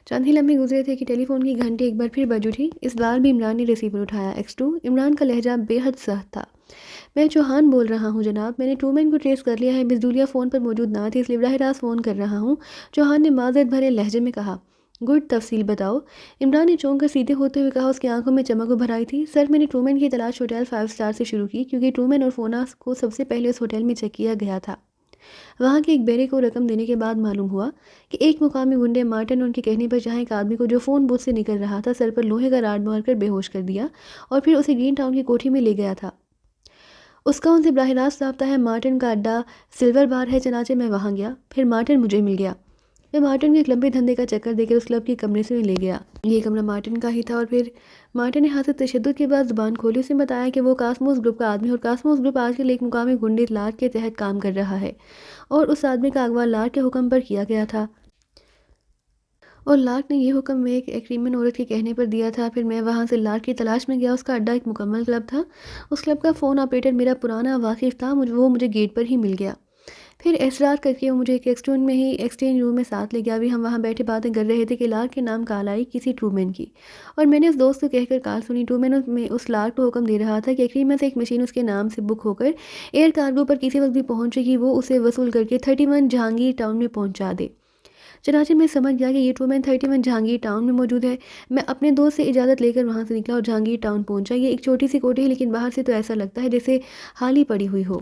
چند ہی لمحے گزرے تھے کہ ٹیلی فون کی گھنٹی ایک بار پھر بج اٹھی. اس بار بھی عمران نے ریسیور اٹھایا. X2. عمران کا لہجہ بے حد سخت تھا. میں چوہان بول رہا ہوں جناب. میں نے ٹرومین کو ٹریس کر لیا ہے. مس جولیا فون پر موجود نہ تھی اس لیے براہ راست فون کر رہا ہوں. چوہان نے معذرت بھرے لہجے میں کہا. گڈ، تفصیل بتاؤ. عمران نے چونک کر سیدھے ہوتے ہوئے کہا. اس کی آنکھوں میں چمک ابھر آئی تھی. سر، میں نے ٹرومین کی تلاش ہوٹل 5 اسٹار سے شروع کی کیونکہ ٹرومین اور فونا کو سب سے پہلے اس ہوٹل میں چیک کیا گیا تھا. وہاں کے ایک بیرے کو رقم دینے کے بعد معلوم ہوا کہ ایک مقامی گنڈے مارٹن ان کے کہنے پر جہاں ایک آدمی کو جو فون بوتھ سے نکل رہا تھا سر پر لوہے کا راڈ مار کر بے ہوش کر دیا اور پھر اسے گرین ٹاؤن کی کوٹھی میں لے گیا تھا. اس کا ان سے براہ راست رابطہ ہے. مارٹن کا اڈا سلور بار ہے. چنانچہ میں وہاں گیا. پھر مارٹن مجھے مل گیا. میں مارٹن کے ایک لمبے دھندے کا چکر دے کر اس کلب کے کمرے سے لے گیا. یہ کمرہ مارٹن کا ہی تھا اور پھر مارٹن نے حاصل تشدد کے بعد زبان کھولی. اس نے بتایا کہ وہ کاسموس گروپ کا آدمی اور کاسموس گروپ آج کل ایک مقامی گنڈے لارک کے تحت کام کر رہا ہے اور اس آدمی کا اغوا لارک کے حکم پر کیا گیا تھا اور لارک نے یہ حکم میں ایک ایکریمن عورت کے کہنے پر دیا تھا. پھر میں وہاں سے لارک کی تلاش میں گیا. اس کا اڈا ایک مکمل کلب تھا. اس کلب کا فون آپریٹر میرا پرانا واقف تھا. وہ مجھے گیٹ پر ہی مل گیا. پھر اصرار کر کے وہ مجھے ایک ایکسچینج روم میں ساتھ لے گیا. ابھی ہم وہاں بیٹھے باتیں کر رہے تھے کہ لارک کے نام کال آئی کسی ٹرومین کی اور میں نے اس دوست کو کہہ کر کال سنی. ٹرومین میں اس لارک کو حکم دے رہا تھا کہ ایکریمن سے ایک مشین اس کے نام سے بک ہو کر ایئر کارگو پر کسی وقت بھی پہنچے گی وہ اسے وصول کر کے 31 جہانگیر ٹاؤن میں پہنچا دے. چنانچہ میں سمجھ گیا کہ یہ ٹرومین 31 جہانگیر ٹاؤن میں موجود ہے۔ میں اپنے دوست سے اجازت لے کر وہاں سے نکلا اور جہانگیر ٹاؤن پہنچا۔ یہ ایک چھوٹی سی کوٹھی ہے، لیکن باہر سے تو ایسا لگتا ہے جیسے خالی پڑی ہوئی ہو۔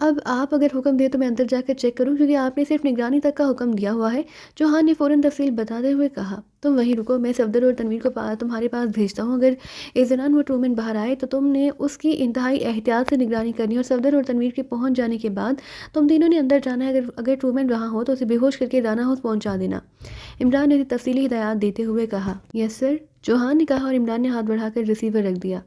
اب آپ اگر حکم دیں تو میں اندر جا کر چیک کروں، کیونکہ آپ نے صرف نگرانی تک کا حکم دیا ہوا ہے۔ چوہان نے فوراً تفصیل بتاتے ہوئے کہا، تم وہیں رکو، میں صفدر اور تنویر کو تمہارے پاس بھیجتا ہوں۔ اگر اس دوران وہ ٹرومین باہر آئے تو تم نے اس کی انتہائی احتیاط سے نگرانی کرنی، اور صفدر اور تنویر کے پہنچ جانے کے بعد تم تینوں نے اندر جانا ہے۔ اگر ٹرومین وہاں ہو تو اسے بے ہوش کر کے رانا ہاؤس پہنچا دینا۔ عمران نے تفصیلی ہدایات دیتے ہوئے کہا۔ یس سر، چوہان نے کہا، اور عمران نے ہاتھ بڑھا کر ریسیور رکھ دیا۔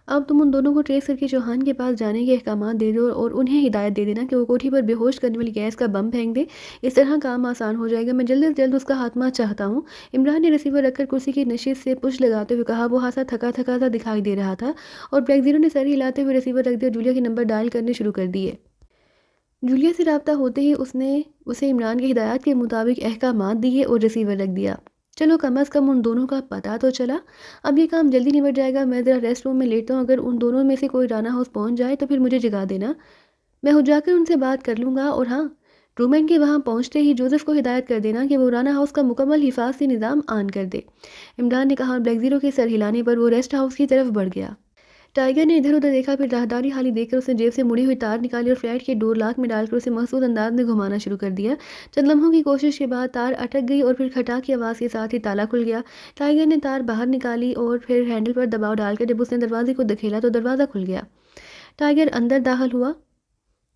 اب تم ان دونوں کو ٹریس کر کے چوہان کے پاس جانے کے احکامات دے دو اور انہیں ہدایت دے دینا کہ وہ کوٹھی پر بے ہوش کرنے والی گیس کا بم پھینک دے۔ اس طرح کام آسان ہو جائے گا۔ میں جلد از جلد اس کا خاتمہ چاہتا ہوں۔ عمران نے ریسیور رکھ کر کرسی کی نشست سے پش لگاتے ہوئے کہا۔ وہ ہاتھ تھکا تھکا سا دکھائی دے رہا تھا، اور بلیک زیرو نے سر ہلاتے ہوئے ریسیور رکھ دیا اور جولیا کے نمبر ڈائل کرنے شروع کر دیے۔ جولیا سے رابطہ ہوتے ہی اس نے اسے عمران کی ہدایات کے مطابق احکامات دیے اور ریسیور رکھ دیا۔ چلو کم از کم ان دونوں کا پتہ تو چلا۔ اب یہ کام جلدی نمٹ جائے گا۔ میں ذرا ریسٹ روم میں لیٹتا ہوں۔ اگر ان دونوں میں سے کوئی رانا ہاؤس پہنچ جائے تو پھر مجھے جگا دینا، میں ہو جا کر ان سے بات کر لوں گا۔ اور ہاں، ٹرومین کے وہاں پہنچتے ہی جوزف کو ہدایت کر دینا کہ وہ رانا ہاؤس کا مکمل حفاظتی نظام آن کر دے۔ عمران نے کہا، اور بلیک زیرو کے سر ہلانے پر وہ ریسٹ ہاؤس کی طرف بڑھ گیا۔ ٹائیگر نے ادھر ادھر دیکھا، پھر راہداری حالی دیکھ کر اس نے جیب سے مڑی ہوئی تار نکالی اور فلیٹ کے ڈور لاک میں ڈال کر اسے محسوس انداز میں گھمانا شروع کر دیا۔ چند لمحوں کی کوشش کے بعد تار اٹک گئی اور پھر کھٹا کی آواز کے ساتھ ہی تالا کھل گیا۔ ٹائیگر نے تار باہر نکالی اور پھر ہینڈل پر دباؤ ڈال کر جب اس نے دروازے کو دکھیلا تو دروازہ کھل گیا۔ ٹائیگر اندر داخل ہوا،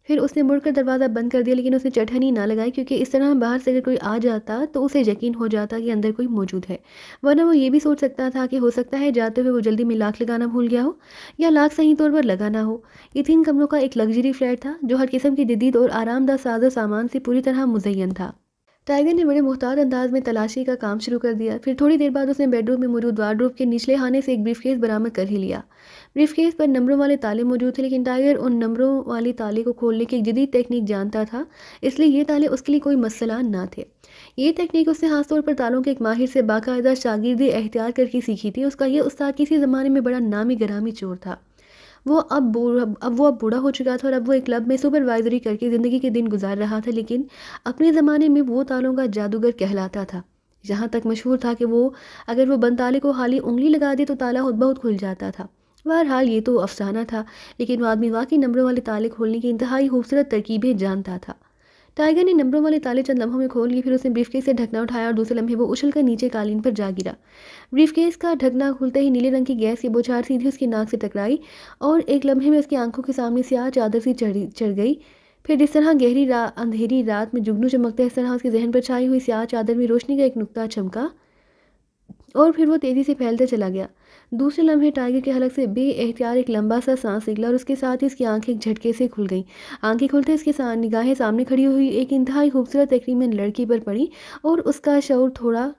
پھر اس نے مڑ کر دروازہ بند کر دیا، لیکن اس نے چٹھنی نہ لگائی، کیونکہ اس طرح باہر سے اگر کوئی آ جاتا تو اسے یقین ہو جاتا کہ اندر کوئی موجود ہے۔ ورنہ وہ یہ بھی سوچ سکتا تھا کہ ہو سکتا ہے جاتے ہوئے وہ جلدی میں لاک لگانا بھول گیا ہو، یا لاک صحیح طور پر لگا نہ ہو۔ یہ 3 کمروں کا ایک لگژری فلیٹ تھا جو ہر قسم کی جدید اور آرام دہ ساز و سامان سے پوری طرح مزین تھا۔ ٹائیگر نے بڑے محتاط انداز میں تلاشی کا کام شروع کر دیا۔ پھر تھوڑی دیر بعد اس نے بیڈ روم میں موجود وارڈروب کے نچلے خانے سے ایک بریف کیس برآمد کر ہی لیا۔ بریف کیس پر نمبروں والے تالے موجود تھے، لیکن ٹائیگر ان نمبروں والے تالے کو کھولنے کی ایک جدید تکنیک جانتا تھا، اس لیے یہ تالے اس کے لیے کوئی مسئلہ نہ تھے۔ یہ تکنیک اس نے خاص طور پر تالوں کے ایک ماہر سے باقاعدہ شاگردی اختیار کر کے سیکھی تھی۔ اس کا یہ استاد کسی زمانے میں بڑا نامی گرامی چور تھا۔ وہ اب بوڑھا ہو چکا تھا اور اب وہ ایک کلب میں سپروائزری کر کے زندگی کے دن گزار رہا تھا، لیکن اپنے زمانے میں وہ تالوں کا جادوگر کہلاتا تھا۔ یہاں تک مشہور تھا کہ اگر وہ بند تالے کو خالی انگلی لگا دے تو تالا خود بخود کھل جاتا تھا۔ بہرحال یہ تو افسانہ تھا، لیکن وہ آدمی واقعی نمبروں والے تالے کھولنے کی انتہائی خوبصورت ترکیبیں جانتا تھا۔ ٹائیگر نے نمبروں والے تالے چند لمحوں میں کھول لیے، پھر اس نے بریف کیس سے ڈھکنا اٹھایا اور دوسرے لمحے وہ اچھل کر نیچے قالین پر جا گرا۔ بریف کیس کا ڈھکنا کھلتے ہی نیلے رنگ کی گیس کی بوچھار سیدھی اس کی ناک سے ٹکرائی اور ایک لمحے میں اس کی آنکھوں کے سامنے سیاہ چادر سی چڑھ گئی۔ پھر جس طرح گہری اندھیری رات میں جگنو چمکتا ہے، اس طرح اس کے ذہن پر چھائی ہوئی سیاہ چادر میں روشنی کا ایک نقطہ چمکا اور پھر وہ تیزی سے پھیلتا چلا گیا۔ دوسرے لمحے ٹائیگر کے حلق سے بے اختیار ایک لمبا سا سانس نکلا اور اس کے ساتھ ہی اس کی آنکھیں ایک جھٹکے سے کھل گئیں۔ آنکھیں کھلتے اس کی نگاہیں سامنے کھڑی ہوئی ایک انتہائی خوبصورت تقریباً لڑکی پر پڑی اور اس کا شعور تھوڑا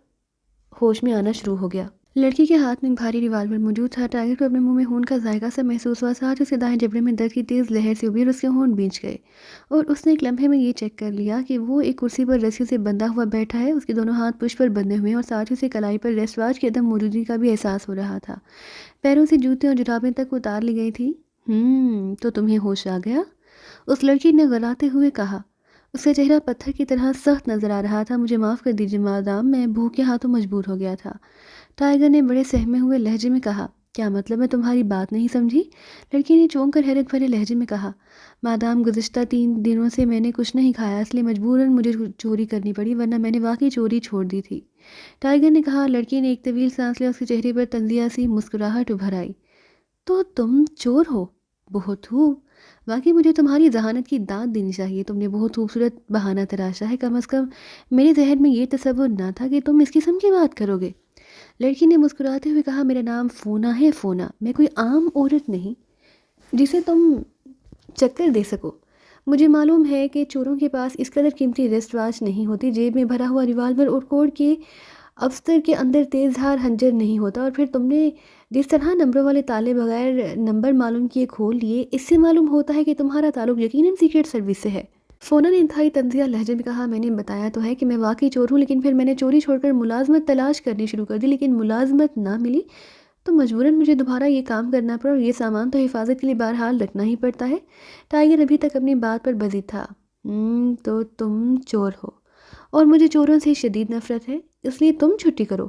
ہوش میں آنا شروع ہو گیا۔ لڑکی کے ہاتھ میں ایک بھاری ریوالور موجود تھا۔ ٹائیگر کو اپنے منہ میں خون کا ذائقہ سا محسوس ہوا، ساتھ اس کے دائیں جبڑے میں درد کی تیز لہر سے ابھی اور اس کے ہونٹ بھیج گئے، اور اس نے ایک لمحے میں یہ چیک کر لیا کہ وہ ایک کرسی پر رسیوں سے بندھا ہوا بیٹھا ہے۔ اس کے دونوں ہاتھ پشت پر بندھے ہوئے ہیں اور ساتھ ہی اسے کلائی پر ریسٹ واچ کی عدم موجودگی کا بھی احساس ہو رہا تھا۔ پیروں سے جوتے اور جرابیں تک اتار لی گئی تھی۔ تو تمہیں ہوش آ گیا؟ اس لڑکی نے غراتے ہوئے کہا۔ اس کا چہرہ پتھر کی طرح سخت نظر آ رہا تھا۔ مجھے معاف کر دیجیے مادام، میں بھوک کے ہاتھوں مجبور ہو گیا تھا۔ ٹائیگر نے بڑے سہمے ہوئے لہجے میں کہا۔ کیا مطلب؟ میں تمہاری بات نہیں سمجھی۔ لڑکی نے چونک کر حیرت بھرے لہجے میں کہا، مادام گزشتہ 3 دنوں سے میں نے کچھ نہیں کھایا، اس لیے مجبوراً مجھے چوری کرنی پڑی، ورنہ میں نے واقعی چوری چھوڑ دی تھی۔ ٹائیگر نے کہا۔ لڑکی نے ایک طویل سانس لیا، اس کے چہرے پر طنزیہ سی مسکراہٹ ابھر آئی۔ تو تم چور ہو؟ بہت خوب، واقعی مجھے تمہاری ذہانت کی داد دینی چاہیے۔ تم نے بہت خوبصورت بہانہ تراشا ہے، کم از کم میرے ذہن میں یہ تصور نہ تھا کہ تم اس قسم کی بات کرو گے۔ لڑکی نے مسکراتے ہوئے کہا، میرا نام فونا ہے، فونا۔ میں کوئی عام عورت نہیں جسے تم چکر دے سکو۔ مجھے معلوم ہے کہ چوروں کے پاس اس قدر قیمتی ریسٹ واچ نہیں ہوتی، جیب میں بھرا ہوا ریوالور اور کوٹ کے افسر کے اندر تیز دھار خنجر نہیں ہوتا، اور پھر تم نے جس طرح نمبروں والے تالے بغیر نمبر معلوم کیے کھول لیے، اس سے معلوم ہوتا ہے کہ تمہارا تعلق یقیناً سیکرٹ سروس سے ہے۔ فونا نے انتہائی طنزیہ لہجے میں کہا، میں نے بتایا تو ہے کہ میں واقعی چور ہوں، لیکن پھر میں نے چوری چھوڑ کر ملازمت تلاش کرنی شروع کر دی، لیکن ملازمت نہ ملی تو مجبوراً مجھے دوبارہ یہ کام کرنا پڑا، اور یہ سامان تو حفاظت کے لیے بہرحال رکھنا ہی پڑتا ہے۔ ٹائیگر ابھی تک اپنی بات پر بزی تھا۔ تو تم چور ہو، اور مجھے چوروں سے شدید نفرت ہے، اس لیے تم چھٹی کرو۔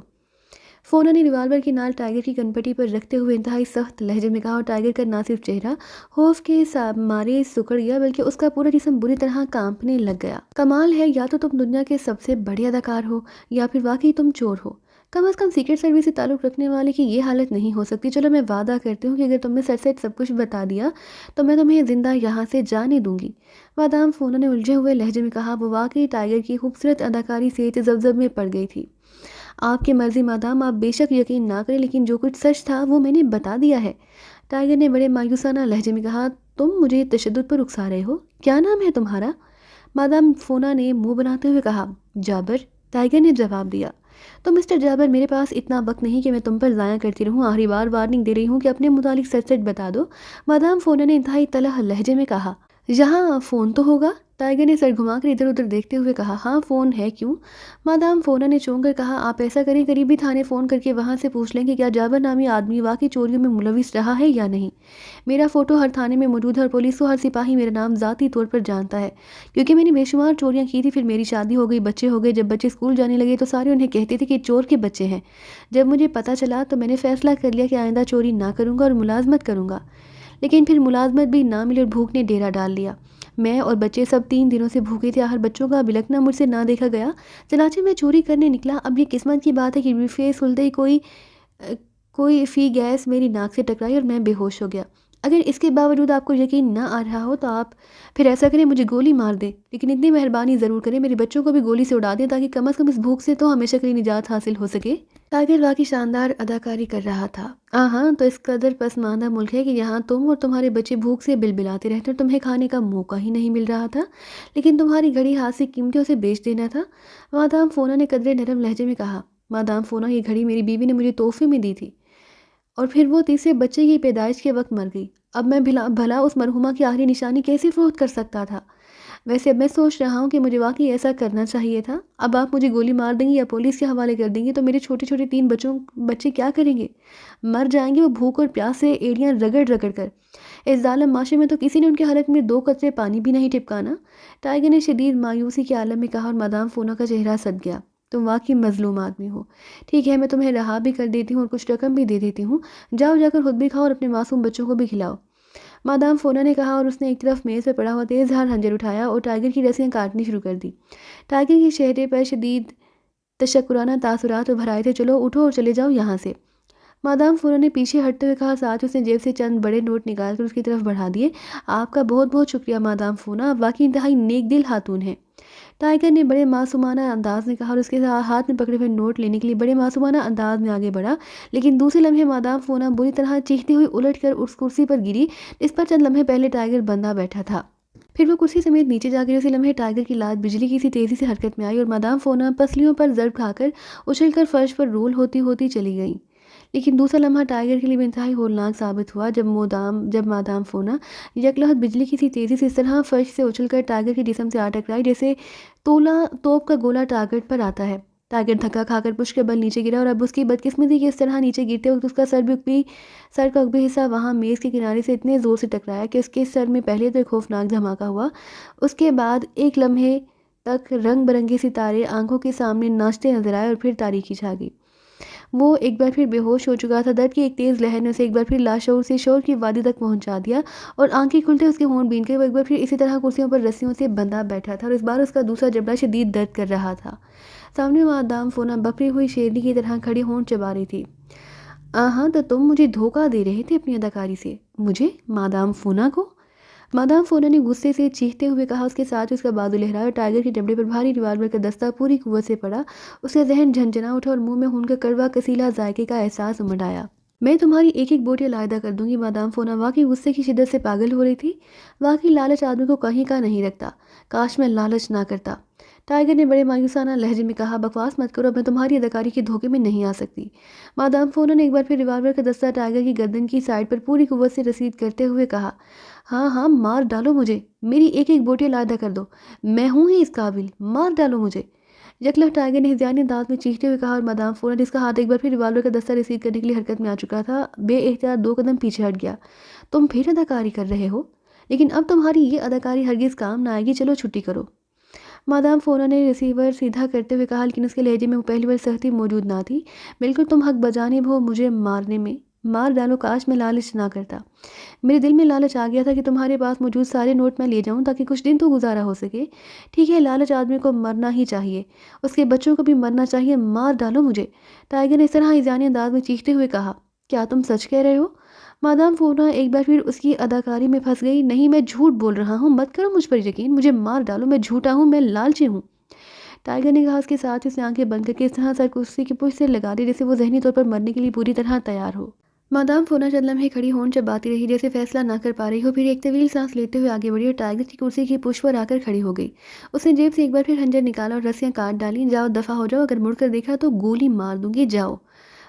فونا نے ریوالور کی نال ٹائیگر کی کنپٹی پر رکھتے ہوئے انتہائی سخت لہجے میں کہا، اور ٹائیگر کا نہ صرف چہرہ خوف کے مارے سکڑ گیا بلکہ اس کا پورا جسم بری طرح کانپنے لگ گیا۔ کمال ہے، یا تو تم دنیا کے سب سے بڑے اداکار ہو یا پھر واقعی تم چور ہو۔ کم از کم سیکرٹ سروس سے تعلق رکھنے والے کی یہ حالت نہیں ہو سکتی۔ چلو میں وعدہ کرتی ہوں کہ اگر تم نے سچ سچ سب کچھ بتا دیا تو میں تمہیں زندہ یہاں سے جانے دوں گی۔ مادام فونا نے الجھے ہوئے لہجے میں کہا۔ وہ واقعی ٹائیگر کی خوبصورت اداکاری سے تذبذب میں پڑ گئی تھی۔ آپ کی مرضی مادام، آپ بے شک یقین نہ کریں، لیکن جو کچھ سچ تھا وہ میں نے بتا دیا ہے۔ ٹائیگر نے بڑے مایوسانہ لہجے میں کہا، تم مجھے تشدد پر اکسا رہے ہو؟ کیا نام ہے تمہارا؟ مادام فونا نے منہ بناتے ہوئے کہا، جابر۔ ٹائیگر نے جواب دیا، تو مسٹر جابر، میرے پاس اتنا وقت نہیں کہ میں تم پر ضائع کرتی رہوں، آخری بار وارننگ دے رہی ہوں کہ اپنے متعلق سچ سچ بتا دو۔ مادام فونا نے انتہائی تلخ لہجے میں کہا، یہاں فون تو ہوگا؟ ٹائیگر نے سر گھما کر ادھر ادھر دیکھتے ہوئے کہا، ہاں فون ہے، کیوں؟ مادام فونا نے چونک کر کہا، آپ ایسا کریں، قریبی تھانے فون کر کے وہاں سے پوچھ لیں کہ کیا جابر نامی آدمی واقعی چوریوں میں ملوث رہا ہے یا نہیں۔ میرا فوٹو ہر تھانے میں موجود ہے اور پولیس کو ہر سپاہی میرا نام ذاتی طور پر جانتا ہے، کیونکہ میں نے بے شمار چوریاں کی تھی، پھر میری شادی ہو گئی، بچے ہو گئے، جب بچے اسکول جانے لگے تو سارے انہیں کہتے تھے کہ چور کے بچے ہیں۔ جب مجھے پتہ چلا تو میں نے فیصلہ کر لیا کہ آئندہ چوری نہ کروں گا اور ملازمت کروں گا، لیکن پھر ملازمت بھی نہ ملی اور بھوک نے ڈیرا ڈال لیا۔ میں اور بچے سب 3 دنوں سے بھوکے تھے، آخر بچوں کا بلکنا مجھ سے نہ دیکھا گیا، چنانچہ میں چوری کرنے نکلا۔ اب یہ قسمت کی بات ہے کہ رفیع سلطے کوئی فی گیس میری ناک سے ٹکرائی اور میں بے ہوش ہو گیا۔ اگر اس کے باوجود آپ کو یقین نہ آ رہا ہو تو آپ پھر ایسا کریں، مجھے گولی مار دیں، لیکن اتنی مہربانی ضرور کریں، میرے بچوں کو بھی گولی سے اڑا دیں تاکہ کم از کم اس بھوک سے تو ہمیشہ کے لیے نجات حاصل ہو سکے۔ ٹائیگر واقعی شاندار اداکاری کر رہا تھا۔ ہاں تو اس قدر پسماندہ ملک ہے کہ یہاں تم اور تمہارے بچے بھوک سے بلبلاتے رہتے اور تمہیں کھانے کا موقع ہی نہیں مل رہا تھا، لیکن تمہاری گھڑی ہاتھ سے قیمتی اسے بیچ دینا تھا۔ مادام فونا نے قدرے نرم لہجے میں کہا، مادام فونا، یہ گھڑی میری بیوی نے مجھے تحفے میں دی تھی اور پھر وہ تیسرے بچے کی پیدائش کے وقت مر گئی۔ اب میں بھلا اس مرحومہ کی آخری نشانی کیسے فروخت کر سکتا تھا؟ ویسے اب میں سوچ رہا ہوں کہ مجھے واقعی ایسا کرنا چاہیے تھا۔ اب آپ مجھے گولی مار دیں گے یا پولیس کے حوالے کر دیں گے تو میرے چھوٹے چھوٹے 3 بچے کیا کریں گے؟ مر جائیں گے وہ بھوک اور پیاس سے، ایڑیاں رگڑ رگڑ کر۔ اس ظالم معاشرے میں تو کسی نے ان کے حلق میں 2 قطرے پانی بھی نہیں ٹپکانا۔ ٹائیگر نے شدید مایوسی کے عالم میں کہا اور مادام فونا کا چہرہ سد گیا، تم واقعی مظلوم آدمی ہو۔ ٹھیک ہے، میں تمہیں رہا بھی کر دیتی ہوں اور کچھ رقم بھی دے دیتی ہوں، جاؤ جا کر خود بھی کھاؤ اور اپنے معصوم بچوں کو بھی کھلاؤ، مادام فونا نے کہا، اور اس نے ایک طرف میز پر پڑا ہوا تیز دھار خنجر اٹھایا اور ٹائیگر کی رسیاں کاٹنی شروع کر دی۔ ٹائیگر کے چہرے پر شدید تشکرانہ تاثرات ابھر آئے تھے۔ چلو اٹھو اور چلے جاؤ یہاں سے، مادام فونا نے پیچھے ہٹتے ہوئے کہا، ساتھ اس نے جیب سے چند بڑے نوٹ نکال کر اس کی طرف بڑھا دیے۔ آپ کا بہت بہت شکریہ مادام فونا، آپ واقعی انتہائی نیک دل خاتون ہیں، ٹائیگر نے بڑے معصومانہ انداز میں کہا اور اس کے ہاتھ میں پکڑے ہوئے نوٹ لینے کے لیے بڑے معصومانہ انداز میں آگے بڑھا، لیکن دوسرے لمحے مادام فونا بری طرح چیختی ہوئی الٹ کر اس کرسی پر گری جس پر چند لمحے پہلے ٹائیگر بندہ بیٹھا تھا۔ پھر وہ کرسی سمیت نیچے جا گئی۔ اسی لمحے ٹائیگر کی لات بجلی کی سی تیزی سے حرکت میں آئی اور مادام فونا پسلیوں پر ضرب کھا کر اچھل کر فرش پر رول ہوتی ہوتی چلی گئی۔ لیکن دوسرا لمحہ ٹائیگر کے لیے بھی انتہائی ہولناک ثابت ہوا جب مادام فونا یکلہت بجلی کی سی تیزی سے اس طرح فرش سے اچھل کر ٹائیگر کے جسم سے آ ٹکرائی جیسے توپ کا گولہ ٹارگٹ پر آتا ہے۔ ٹائیگر دھکا کھا کر پشت کے بل نیچے گرا اور اب اس کی بدقسمتی کہ اس طرح نیچے گرتے وقت اس کا سر کا عقبی حصہ وہاں میز کے کنارے سے اتنے زور سے ٹکرایا کہ اس کے سر میں پہلے تو ایک خوفناک دھماکہ ہوا، اس کے بعد ایک لمحے تک رنگ برنگے ستارے آنکھوں کے سامنے ناچتے نظر آئے اور پھر تاریکی چھا گئی۔ وہ ایک بار پھر بے ہوش ہو چکا تھا۔ درد کی ایک تیز لہر نے اسے ایک بار پھر لاشعور سے شور کی وادی تک پہنچا دیا اور آنکھیں کھلتے اس کے ہونٹ بین گئے۔ وہ ایک بار پھر اسی طرح کرسیوں پر رسیوں سے بندھا بیٹھا تھا اور اس بار اس کا دوسرا جبڑا شدید درد کر رہا تھا۔ سامنے مادام فونا بکری ہوئی شیرنی کی طرح کھڑی ہونٹ چبا رہی تھی۔ ہاں تو تم مجھے دھوکہ دے رہے تھے اپنی اداکاری سے؟ مجھے؟ مادام فونا کو؟ مادام فونا نے غصے سے چیختے ہوئے کہا، اس کے ساتھ اس کا بازو لہرایا اور ٹائیگر کے جبڑے پر بھاری ریوالور کا دستہ پوری قوت سے پڑا۔ اس کا ذہن جھنجھنا اٹھا اور منہ میں خون کا کڑوا کسیلا ذائقے کا احساس امڈ آیا۔ میں تمہاری ایک ایک بوٹی علیحدہ کر دوں گی۔ مادام فونا واقعی غصے کی شدت سے پاگل ہو رہی تھی۔ واقعی لالچ آدمی کو کہیں کا نہیں رکھتا، کاش میں لالچ نہ کرتا، ٹائیگر نے بڑے مایوسانہ لہجے میں کہا۔ بکواس مت کرو، میں تمہاری اداکاری کے دھوکے میں نہیں آ سکتی۔ مادام فونا نے ایک بار پھر ریوالور کا دستہ ٹائیگر کی گردن کی سائڈ پر پوری قوت سے رسید کرتے ہوئے کہا، ہاں مار ڈالو مجھے، میری ایک ایک بوٹی علیحدہ کر دو، میں ہوں ہی اس قابل، مار ڈالو مجھے، یکلخت ٹائیگر نے ہزیانی انداز میں چیختے ہوئے کہا اور مادام فونا جس کا ہاتھ ایک بار پھر ریوالور کا دستہ رسید کرنے کے لیے حرکت میں آ چکا تھا بے احتیاط 2 قدم پیچھے ہٹ گیا۔ تم پھر اداکاری کر رہے ہو، لیکن اب تمہاری یہ اداکاری ہرگز کام نہ آئے گی، چلو چھٹی کرو۔ مادام فونا نے ریسیور سیدھا کرتے ہوئے کہا، لیکن اس کے لہجے میں وہ پہلی بار سختی موجود نہ تھی۔ بالکل تم حق بجانب ہو مجھے مارنے میں، مار ڈالو، کاش میں لالچ نہ کرتا۔ میرے دل میں لالچ آ گیا تھا کہ تمہارے پاس موجود سارے نوٹ میں لے جاؤں تاکہ کچھ دن تو گزارا ہو سکے۔ ٹھیک ہے، لالچ آدمی کو مرنا ہی چاہیے، اس کے بچوں کو بھی مرنا چاہیے، مار ڈالو مجھے۔ ٹائیگر نے اس طرح ایذانی انداز میں چیختے ہوئے کہا، کیا تم سچ کہہ رہے ہو؟ مادام فونا ایک بار پھر اس کی اداکاری میں پھنس گئی۔ نہیں، میں جھوٹ بول رہا ہوں، مت کرو مجھ پر یقین، مجھے مار ڈالو، میں جھوٹا ہوں، میں لالچی ہوں۔ ٹائیگر نے کہا، اس کے ساتھ اس نے آنکھیں بند کر کے اس طرح سر کرسی کی پشت سے لگا دی جیسے وہ ذہنی طور پر مرنے کے لیے پوری طرح تیار ہو۔ مادام فونا چند لمحے کھڑی ہون چباتی رہی جیسے فیصلہ نہ کر پا رہی ہو، پھر ایک طویل سانس لیتے ہوئے آگے بڑھی اور ٹائیگر کی کرسی کی پشت پر آ کر کھڑی ہو گئی۔ اس نے جیب سے ایک بار پھر خنجر نکالا اور رسیاں کاٹ ڈالیں۔ جاؤ، دفع ہو جاؤ، اگر مڑ کر دیکھا تو گولی مار دوں گی، جاؤ۔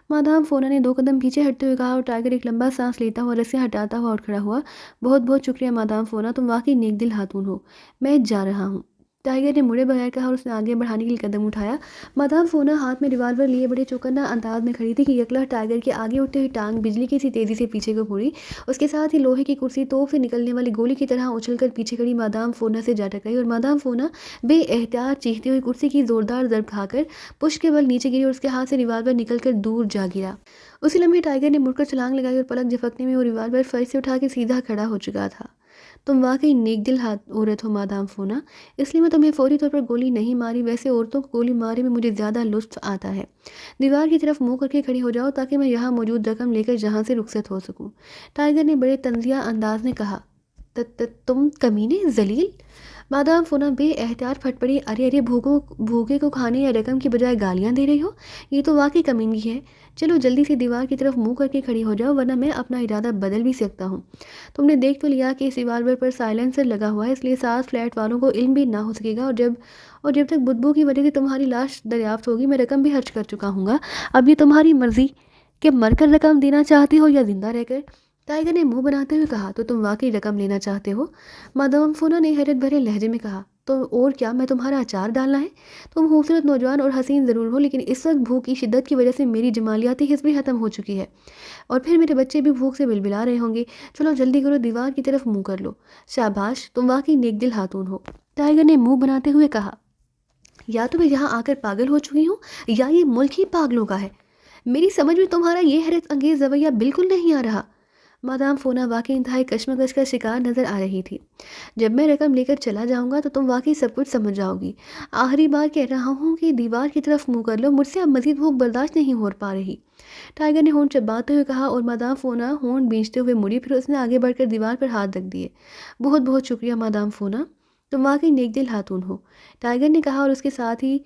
مادام فونا نے 2 قدم پیچھے ہٹتے ہوئے کہا اور ٹائیگر ایک لمبا سانس لیتا ہوا رسیاں ہٹاتا ہوا اٹھ کھڑا ہوا۔ بہت بہت شکریہ مادام فونا، تم واقعی نیک دل خاتون ہو، میں جا رہا ہوں۔ ٹائیگر نے مڑے بغیر کہا اور اس نے آگے بڑھانے کے لیے قدم اٹھایا۔ مادام فونا ہاتھ میں ریوالور لیے بڑے چوکنا انداز میں کھڑی تھی کہ یکلہ ٹائیگر کے آگے اٹھتے ہوئی ٹانگ بجلی کی سی تیزی سے پیچھے کو پھوڑی۔ اس کے ساتھ ہی لوہے کی کرسی توپ سے نکلنے والی گولی کی طرح اچھل کر پیچھے کھڑی مادام فونا سے جا ٹکرائی اور مادام فونا بے احتیاط چیختی ہوئی کرسی کی زوردار ضرب کھا کر پشت کے بل نیچے گری اور اس کے ہاتھ سے ریوالور نکل کر دور جا گرا۔ اسی لمحے ٹائیگر نے مڑ کر چھلانگ لگائی اور پلک جھپکنے میں وہ ریوالور فرش سے اٹھا کے سیدھا کھڑا ہو چکا تھا۔ تم واقعی نیک دل عورت ہو مادام فونا، اس لیے میں تمہیں فوری طور پر گولی نہیں ماری، ویسے عورتوں کو گولی مارے میں مجھے زیادہ لطف آتا ہے۔ دیوار کی طرف منہ کر کے کھڑی ہو جاؤ تاکہ میں یہاں موجود رقم لے کر جہاں سے رخصت ہو سکوں۔ ٹائیگر نے بڑے طنزیہ انداز میں کہا، تم کمینے، ذلیل۔ مادام فونا بے احتیاط پھٹ پڑی، ارے ارے، بھوکے کو کھانے یا رقم کی بجائے گالیاں دے رہی ہو، یہ تو واقعی کمینگی ہے۔ چلو جلدی سے دیوار کی طرف منہ کر کے کھڑی ہو جاؤ ورنہ میں اپنا ارادہ بدل بھی سکتا ہوں۔ تم نے دیکھ تو لیا کہ اس ریوالور پر سائلنسر لگا ہوا ہے، اس لیے 7 فلیٹ والوں کو علم بھی نہ ہو سکے گا، اور جب تک بدبو کی وجہ سے تمہاری لاش دریافت ہوگی میں رقم بھی خرچ کر چکا ہوں گا۔ اب یہ تمہاری مرضی کہ مر کر رقم دینا چاہتی ہو یا زندہ رہ کر۔ ٹائیگر نے منہ بناتے ہوئے کہا، تو تم واقعی رقم لینا چاہتے ہو؟ مادام فونا نے حیرت بھرے لہجے میں کہا، تو اور کیا، میں تمہارا اچار ڈالنا ہے؟ تم خوبصورت نوجوان اور حسین ضرور ہو، لیکن اس وقت بھوک کی شدت کی وجہ سے میری جمالیاتی حس بھی ختم ہو چکی ہے، اور پھر میرے بچے بھی بھوک سے بلبلا رہے ہوں گے۔ چلو جلدی کرو، دیوار کی طرف منہ کر لو۔ شاباش، تم واقعی نیک دل خاتون ہو، ٹائیگر نے منہ بناتے ہوئے کہا۔ یا تو میں یہاں آ کر پاگل ہو چکی ہوں یا یہ ملک ہی پاگلوں کا ہے، میری سمجھ میں تمہارا یہ حیرت انگیز رویہ بالکل نہیں آ رہا۔ مادام فونا واقعی انتہائی کشمکش کا شکار نظر آ رہی تھی۔ جب میں رقم لے کر چلا جاؤں گا تو تم واقعی سب کچھ سمجھ جاؤ گی۔ آخری بار کہہ رہا ہوں کہ دیوار کی طرف منہ کر لو، مجھ سے اب مزید بھوک برداشت نہیں ہو پا رہی۔ ٹائیگر نے ہونٹ چباتے ہوئے کہا اور مادام فونا ہونٹ بینچتے ہوئے مڑی، پھر اس نے آگے بڑھ کر دیوار پر ہاتھ رکھ دیے۔ بہت بہت شکریہ مادام فونا، تم واقعی نیک دل خاتون ہو، ٹائیگر نے کہا اور اس کے ساتھ ہی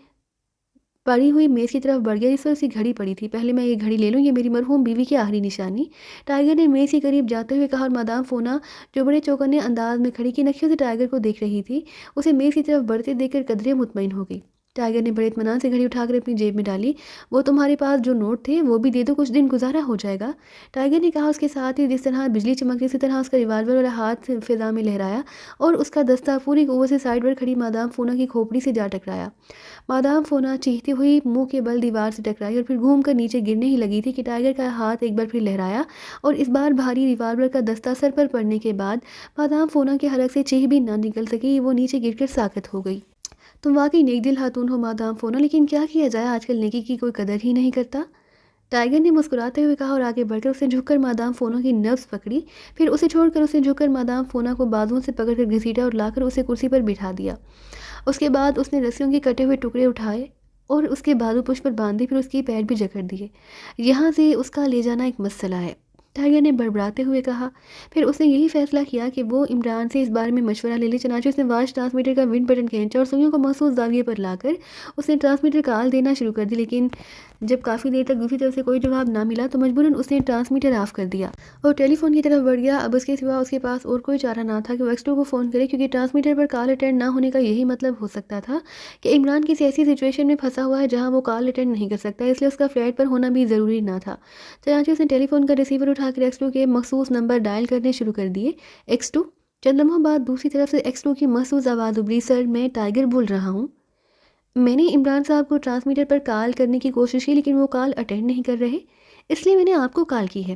پڑی ہوئی میز کی طرف بڑھ گیا جس پر اس کی گھڑی پڑی تھی۔ پہلے میں یہ گھڑی لے لوں، یہ میری مرحوم بیوی کی آخری نشانی۔ ٹائیگر نے میز کے قریب جاتے ہوئے کہا اور مادام فونا جو بڑے چوکنے انداز میں کھڑی کی نکھیوں سے ٹائیگر کو دیکھ رہی تھی، اسے میز کی طرف بڑھتے دیکھ کر قدرے مطمئن ہو گئی۔ ٹائیگر نے بڑے اطمینان سے گھڑی اٹھا کر اپنی جیب میں ڈالی۔ وہ تمہارے پاس جو نوٹ تھے وہ بھی دے دو، کچھ دن گزارا ہو جائے گا، ٹائیگر نے کہا۔ اس کے ساتھ ہی جس طرح بجلی چمکتی اسی طرح اس کا ریوالور والا ہاتھ فضا میں لہرایا اور اس کا دستہ پوری قوت سے سائڈ پر کھڑی مادام فونا کی کھوپڑی سے جا ٹکرایا۔ مادام فونا چیختی ہوئی منہ کے بل دیوار سے ٹکرائی اور پھر گھوم کر نیچے گرنے ہی لگی تھی کہ ٹائیگر کا ہاتھ ایک بار پھر لہرایا اور اس بار بھاری ریوالور کا دستہ سر پر پڑنے کے بعد مادام فونا کے حلق سے چیخ بھی نہ نکل سکی، وہ نیچے گر کر ساکت ہو گئی۔ تم واقعی نیک دل خاتون ہو مادام فونا، لیکن کیا کیا جائے، آج کل نیکی کی کوئی قدر ہی نہیں کرتا، ٹائیگر نے مسکراتے ہوئے کہا اور آگے بڑھ کر اسے جھک کر مادام فونا کی نبض پکڑی، پھر اسے چھوڑ کر اسے جھک کر مادام فونا کو بازوؤں سے پکڑ کر گھسیٹا اور لا کر اسے کرسی پر بٹھا دیا۔ اس کے بعد اس نے رسیوں کے کٹے ہوئے ٹکڑے اٹھائے اور اس کے بازو پشت پر باندھے، پھر اس کی پیر بھی جکڑ دیے۔ یہاں سے اس کا لے جانا ایک مسئلہ ہے، ٹائیگر نے بڑبڑاتے ہوئے کہا۔ پھر اس نے یہی فیصلہ کیا کہ وہ عمران سے اس بارے میں مشورہ لے لے، چنانچہ اس نے واش ٹرانسمیٹر کا ونڈ بٹن کھینچا اور سوئیوں کو مخصوص زاویے پر لا کر اس نے ٹرانسمیٹر کال دینا شروع کر دی، لیکن جب کافی دیر تک دوسری طرف سے کوئی جواب نہ ملا تو مجبوراً اس نے ٹرانسمیٹر آف کر دیا اور ٹیلی فون کی طرف بڑھ گیا۔ اب اس کے سوا اس کے پاس اور کوئی چارہ نہ تھا کہ وہ X2 کو فون کرے، کیونکہ ٹرانسمیٹر پر کال اٹینڈ نہ ہونے کا یہی مطلب ہو سکتا تھا کہ عمران کسی ایسی سچویشن میں پھنسا ہوا ہے جہاں وہ کال اٹینڈ نہیں کر سکتا، اس لیے اس کا فلیٹ پر ہونا بھی ضروری نہ تھا۔ چنانچہ اس نے ٹیلی فون کا ریسیور اٹھا کر X2 کے مخصوص نمبر ڈائل کرنے شروع کر دیے۔ X2، چند لمحوں بعد دوسری طرف سے X2 کی محسوس آواز ابھری، سر میں ٹائیگر بول رہا ہوں، میں نے عمران صاحب کو ٹرانسمیٹر پر کال کرنے کی کوشش کی لیکن وہ کال اٹینڈ نہیں کر رہے، اس لیے میں نے آپ کو کال کی ہے۔